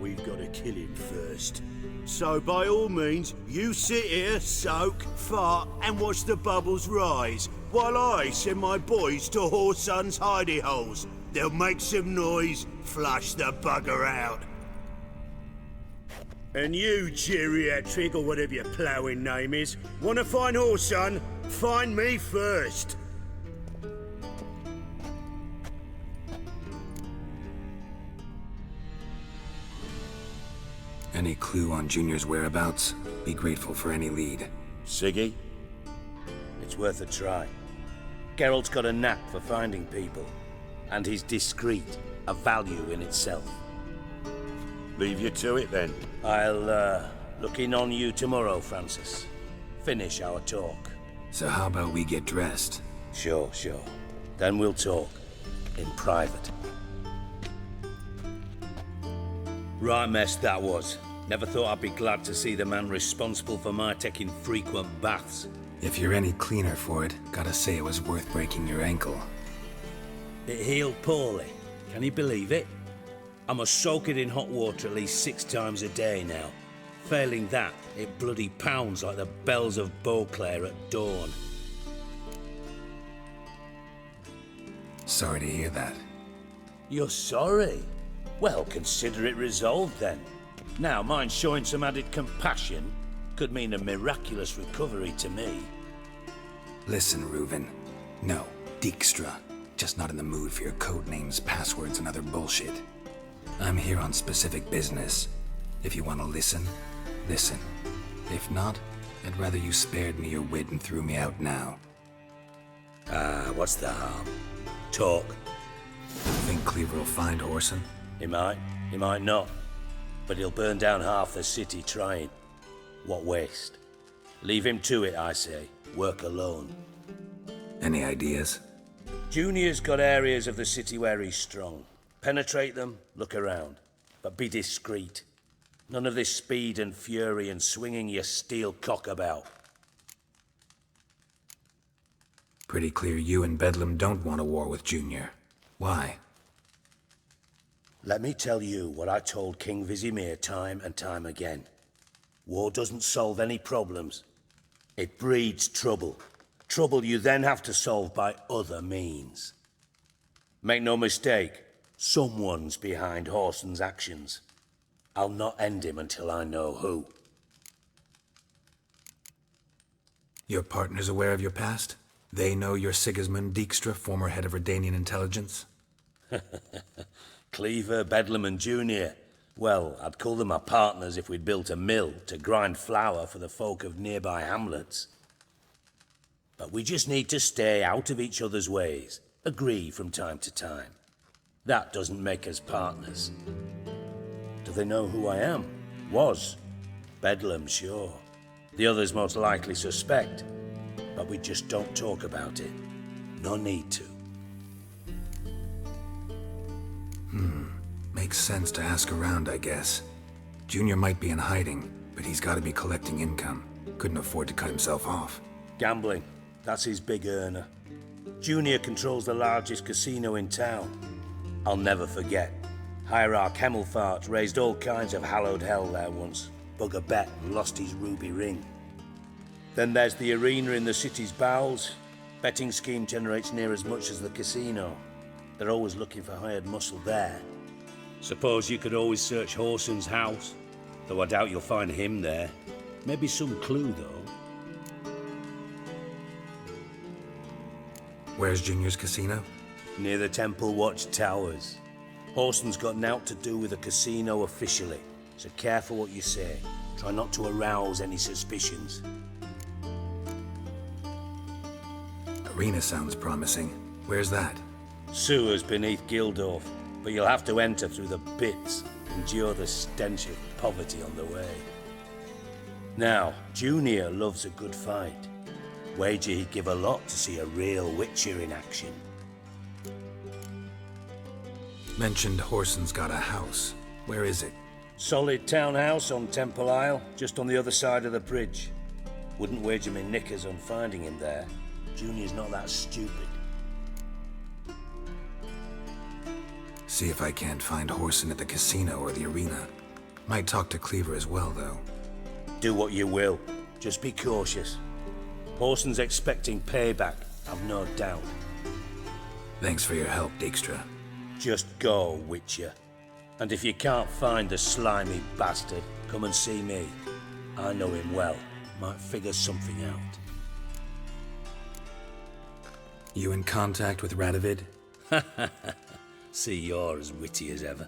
We've got to kill him first. So by all means, you sit here, soak, fart, and watch the bubbles rise, while I send my boys to Horson's hidey holes. They'll make some noise, flush the bugger out. And you, geriatric, or whatever your ploughing name is, want to find Horson? Find me first. Any clue on Junior's whereabouts? Be grateful for any lead. Siggy? It's worth a try. Geralt's got a knack for finding people. And he's discreet, a value in itself. Leave you to it then. I'll, look in on you tomorrow, Francis. Finish our talk. So how about we get dressed? Sure. Then we'll talk. In private. Right mess that was. Never thought I'd be glad to see the man responsible for my taking frequent baths. If you're any cleaner for it, gotta say it was worth breaking your ankle. It healed poorly. Can you believe it? I must soak it in hot water at least 6 times a day now. Failing that, it bloody pounds like the bells of Beauclair at dawn. Sorry to hear that. You're sorry? Well, consider it resolved then. Now, mine showing some added compassion could mean a miraculous recovery to me. Listen, Reuven. No, Dijkstra. Just not in the mood for your code names, passwords, and other bullshit. I'm here on specific business. If you want to listen, listen. If not, I'd rather you spared me your wit and threw me out now. What's the harm? Talk. Think Cleaver will find Horson? He might not. But he'll burn down half the city trying. What waste? Leave him to it, I say. Work alone. Any ideas? Junior's got areas of the city where he's strong. Penetrate them, look around. But be discreet. None of this speed and fury and swinging your steel cock about. Pretty clear you and Bedlam don't want a war with Junior. Why? Let me tell you what I told King Vizimir time and time again. War doesn't solve any problems. It breeds trouble. Trouble you then have to solve by other means. Make no mistake, someone's behind Horson's actions. I'll not end him until I know who. Your partner's aware of your past? They know you're Sigismund Dijkstra, former head of Redanian intelligence? Cleaver, Bedlam and Junior. Well, I'd call them my partners if we'd built a mill to grind flour for the folk of nearby hamlets. But we just need to stay out of each other's ways. Agree from time to time. That doesn't make us partners. Do they know who I am? Was. Bedlam, sure. The others most likely suspect. But we just don't talk about it. No need to. Makes sense to ask around, I guess. Junior might be in hiding, but he's gotta be collecting income. Couldn't afford to cut himself off. Gambling. That's his big earner. Junior controls the largest casino in town. I'll never forget. Hierarch Hemmelfart raised all kinds of hallowed hell there once. Bug a bet and lost his ruby ring. Then there's the arena in the city's bowels. Betting scheme generates near as much as the casino. They're always looking for hired muscle there. Suppose you could always search Horson's house, though I doubt you'll find him there. Maybe some clue, though. Where's Junior's casino? Near the Temple Watch Towers. Horson's got naught to do with the casino officially, so careful what you say. Try not to arouse any suspicions. Arena sounds promising. Where's that? Sewers beneath Gildorf, but you'll have to enter through the pits, endure the stench of poverty on the way. Now, Junior loves a good fight. Wager he'd give a lot to see a real Witcher in action. Mentioned Horson's got a house. Where is it? Solid townhouse on Temple Isle, just on the other side of the bridge. Wouldn't wager me knickers on finding him there. Junior's not that stupid. See if I can't find Horson at the casino or the arena. Might talk to Cleaver as well, though. Do what you will. Just be cautious. Horson's expecting payback, I've no doubt. Thanks for your help, Dijkstra. Just go, Witcher. And if you can't find the slimy bastard, come and see me. I know him well. Might figure something out. You in contact with Radovid? See, you're as witty as ever.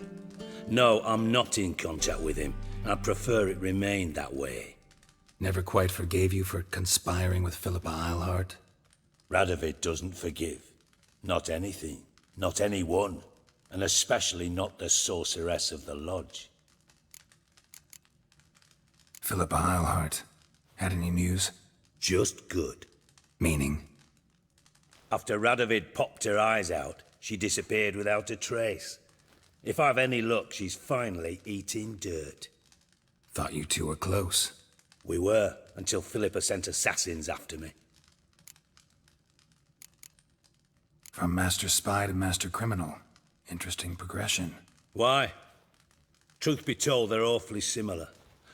No, I'm not in contact with him. I'd prefer it remained that way. Never quite forgave you for conspiring with Philippa Eilhart? Radovid doesn't forgive. Not anything. Not anyone. And especially not the sorceress of the lodge. Philippa Eilhart. Had any news? Just good. Meaning? After Radovid popped her eyes out, she disappeared without a trace. If I've any luck, she's finally eating dirt. Thought you two were close. We were, until Philippa sent assassins after me. From master spy to master criminal. Interesting progression. Why? Truth be told, they're awfully similar.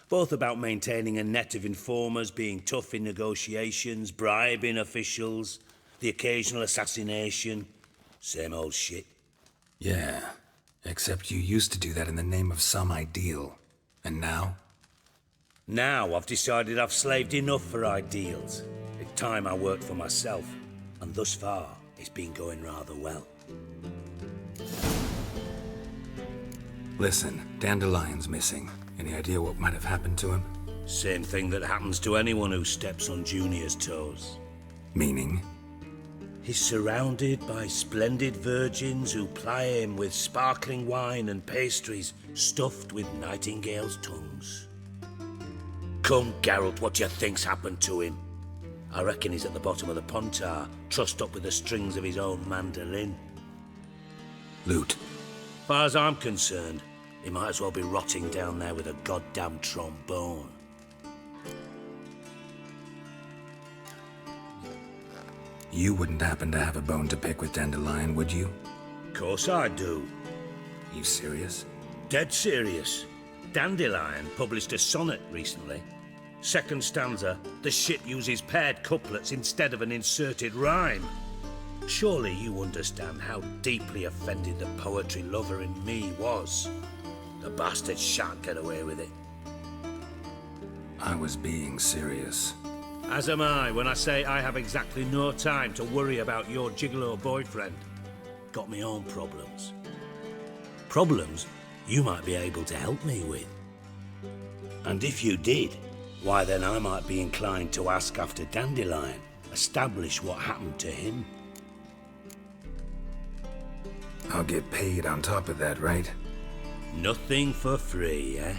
Both about maintaining a net of informers, being tough in negotiations, bribing officials, the occasional assassination. Same old shit. Yeah, except you used to do that in the name of some ideal. And now? Now I've decided I've slaved enough for ideals. It's time I worked for myself. And thus far, it's been going rather well. Listen, Dandelion's missing. Any idea what might have happened to him? Same thing that happens to anyone who steps on Junior's toes. Meaning? He's surrounded by splendid virgins who ply him with sparkling wine and pastries stuffed with nightingales' tongues. Come, Geralt, what do you think's happened to him? I reckon he's at the bottom of the Pontar, trussed up with the strings of his own mandolin. Loot. Far as I'm concerned, he might as well be rotting down there with a goddamn trombone. You wouldn't happen to have a bone to pick with Dandelion, would you? Course I do. You serious? Dead serious. Dandelion published a sonnet recently. Second stanza, the shit uses paired couplets instead of an inserted rhyme. Surely you understand how deeply offended the poetry lover in me was. The bastard shan't get away with it. I was being serious. As am I when I say I have exactly no time to worry about your gigolo boyfriend. Got me own problems. Problems you might be able to help me with. And if you did, why then I might be inclined to ask after Dandelion, establish what happened to him. I'll get paid on top of that, right? Nothing for free, eh?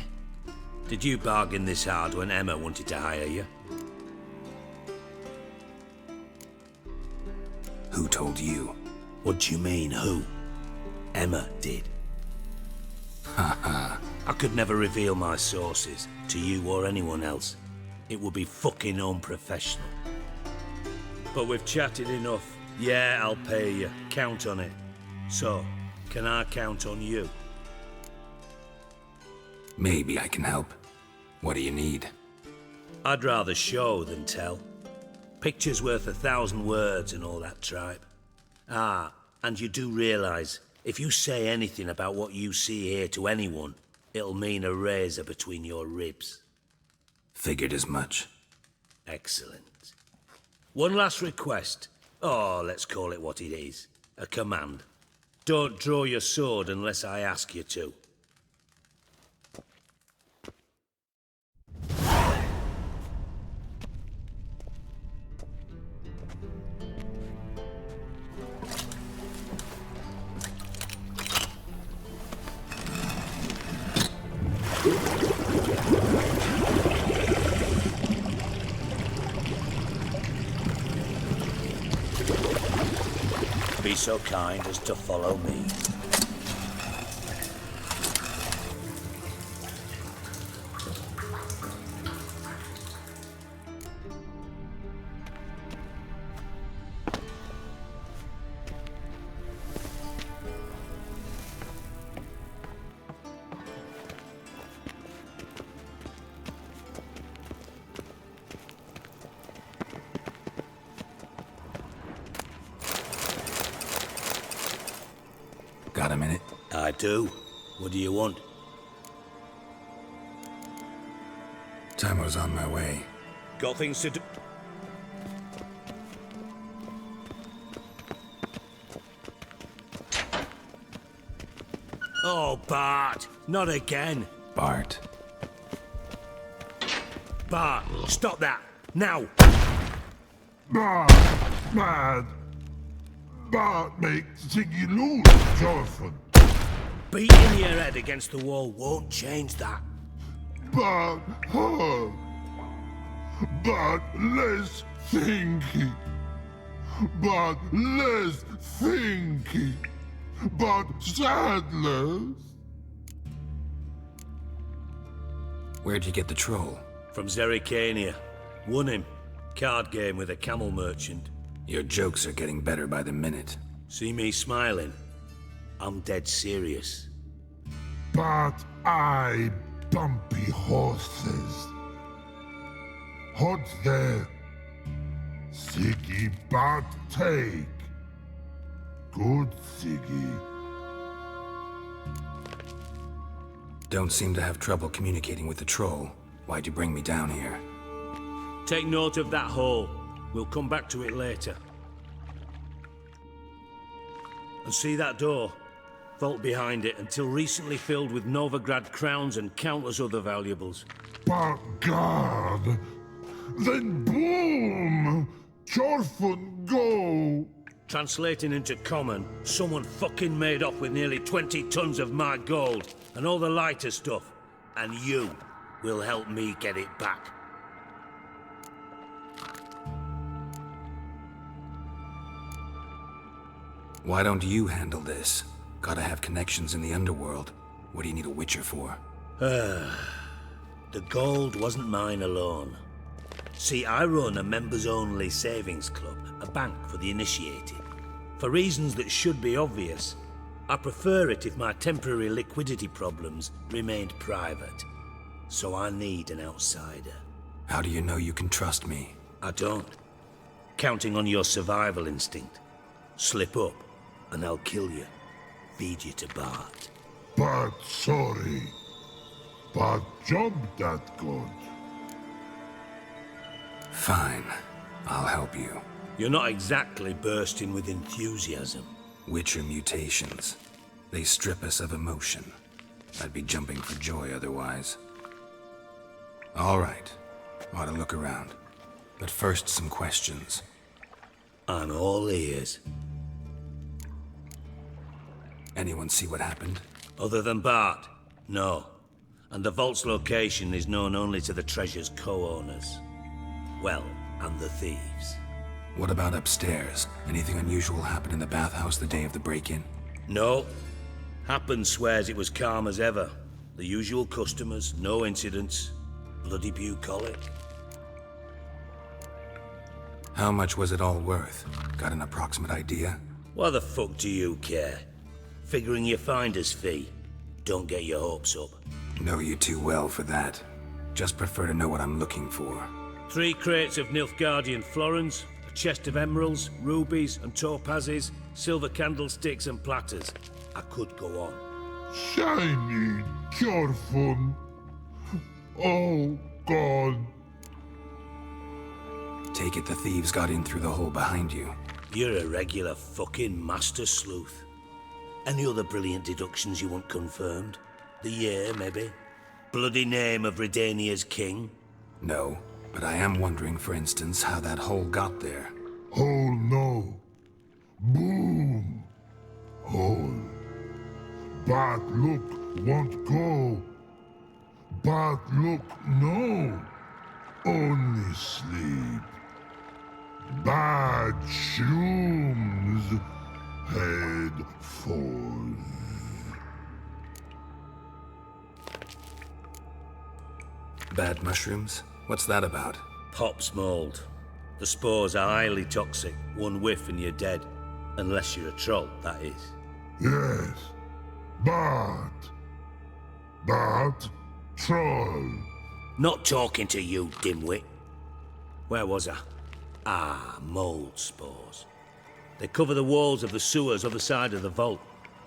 Did you bargain this hard when Emma wanted to hire you? Who told you? What do you mean, who? Emma did. Haha. I could never reveal my sources to you or anyone else. It would be fucking unprofessional. But we've chatted enough. Yeah, I'll pay you. Count on it. So, can I count on you? Maybe I can help. What do you need? I'd rather show than tell. Picture's worth 1,000 words and all that tripe. Ah, and you do realise, if you say anything about what you see here to anyone, it'll mean a razor between your ribs. Figured as much. Excellent. One last request. Oh, let's call it what it is. A command. Don't draw your sword unless I ask you to. Be so kind as to follow me. Got a minute? I do. What do you want? Timo's on my way. Got things to do. Oh, Bart! Not again! Bart. Bart, stop that! Now! Mad. Bart makes Ziggy lose, Jorfin. Beating your head against the wall won't change that. But hard. But less thinky. But less thinky. But sadless. Where'd you get the troll? From Zerrikania. Won him. Card game with a camel merchant. Your jokes are getting better by the minute. See me smiling? I'm dead serious. But I bumpy horses. Hot there. Siggy but take. Good Siggy. Don't seem to have trouble communicating with the troll. Why'd you bring me down here? Take note of that hole. We'll come back to it later. And see that door? Vault behind it, until recently filled with Novigrad crowns and countless other valuables. But God! Then boom! Jorfin go! Translating into common, someone fucking made off with nearly 20 tons of my gold, and all the lighter stuff. And you will help me get it back. Why don't you handle this? Gotta have connections in the underworld. What do you need a Witcher for? The gold wasn't mine alone. See, I run a members-only savings club, a bank for the initiated. For reasons that should be obvious, I prefer it if my temporary liquidity problems remained private. So I need an outsider. How do you know you can trust me? I don't. Counting on your survival instinct. Slip up, and I'll kill you. Feed you to Bart. But sorry. But job that good. Fine. I'll help you. You're not exactly bursting with enthusiasm. Witcher mutations. They strip us of emotion. I'd be jumping for joy otherwise. All right. Ought to look around. But first, some questions. I'm all ears. Anyone see what happened? Other than Bart? No. And the vault's location is known only to the treasure's co-owners. Well, and the thieves. What about upstairs? Anything unusual happen in the bathhouse the day of the break-in? No. Happen swears it was calm as ever. The usual customers, no incidents. Bloody bucolic. How much was it all worth? Got an approximate idea? Why the fuck do you care? Figuring your finder's fee. Don't get your hopes up. Know you too well for that. Just prefer to know what I'm looking for. 3 crates of Nilfgaardian florins, a chest of emeralds, rubies and topazes, silver candlesticks and platters. I could go on. Shiny Jorfin. Oh, gone. Take it the thieves got in through the hole behind you. You're a regular fucking master sleuth. Any other brilliant deductions you want confirmed? The year, maybe? Bloody name of Redania's king? No, but I am wondering, for instance, how that hole got there. Hole no. Boom. Hole. Bad look won't go. Bad look no. Only sleep. Bad shrooms. Head falls. Bad mushrooms? What's that about? Pop's mold. The spores are highly toxic. One whiff and you're dead. Unless you're a troll, that is. Yes. Bad. Bad troll. Not talking to you, dimwit. Where was I? Ah, mold spores. They cover the walls of the sewers other side of the vault.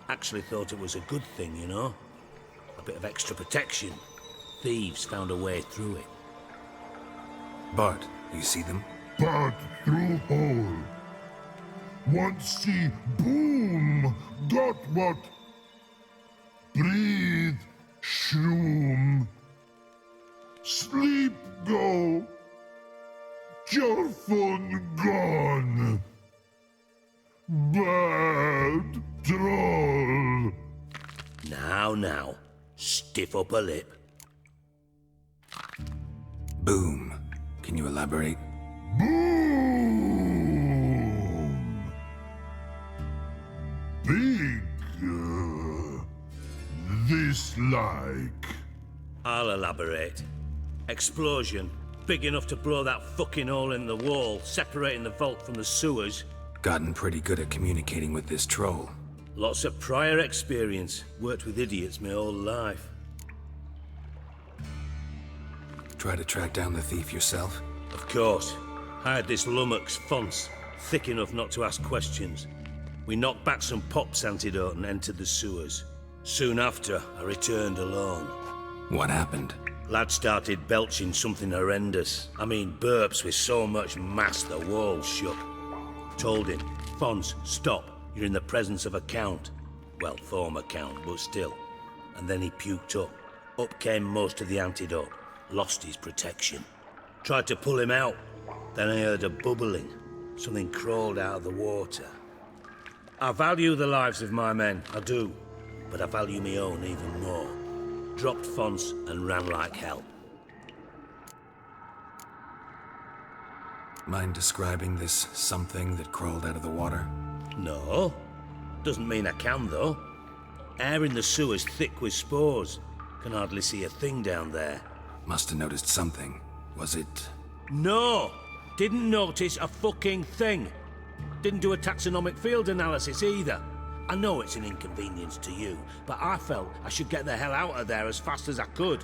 Actually thought it was a good thing, you know? A bit of extra protection. Thieves found a way through it. Bart, you see them? Bad through hole. Once see boom. Got what? Breathe. Shroom. Sleep go. Your phone gone. Bad troll. Now, stiff up a lip. Boom. Can you elaborate? Boom. Big. This like. I'll elaborate. Explosion. Big enough to blow that fucking hole in the wall, separating the vault from the sewers. Gotten pretty good at communicating with this troll. Lots of prior experience. Worked with idiots my whole life. Try to track down the thief yourself? Of course. Hired this lummox, Fons, thick enough not to ask questions. We knocked back some Pop's antidote and entered the sewers. Soon after, I returned alone. What happened? Lad started belching something horrendous. I mean, burps with so much mass the walls shook. Told him, Fons, stop. You're in the presence of a count. Well, former count, but still. And then he puked up. Up came most of the antidote. Lost his protection. Tried to pull him out. Then I heard a bubbling. Something crawled out of the water. I value the lives of my men, I do. But I value my own even more. Dropped Fons and ran like hell. Mind describing this something that crawled out of the water? No. Doesn't mean I can, though. Air in the sewer's thick with spores. Can hardly see a thing down there. Must have noticed something. Was it... No! Didn't notice a fucking thing. Didn't do a taxonomic field analysis either. I know it's an inconvenience to you, but I felt I should get the hell out of there as fast as I could.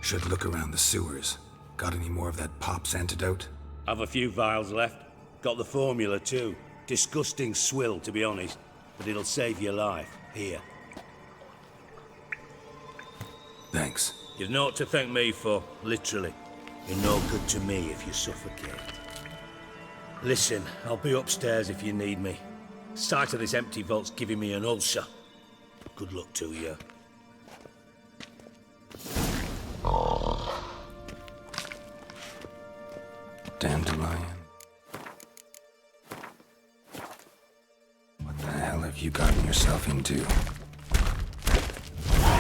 Should look around the sewers. Got any more of that Pop's antidote? I've a few vials left. Got the formula too. Disgusting swill, to be honest. But it'll save your life. Here. Thanks. You've naught to thank me for, literally. You're no good to me if you suffocate. Listen, I'll be upstairs if you need me. Sight of this empty vault's giving me an ulcer. Good luck to you. Dandelion. What the hell have you gotten yourself into?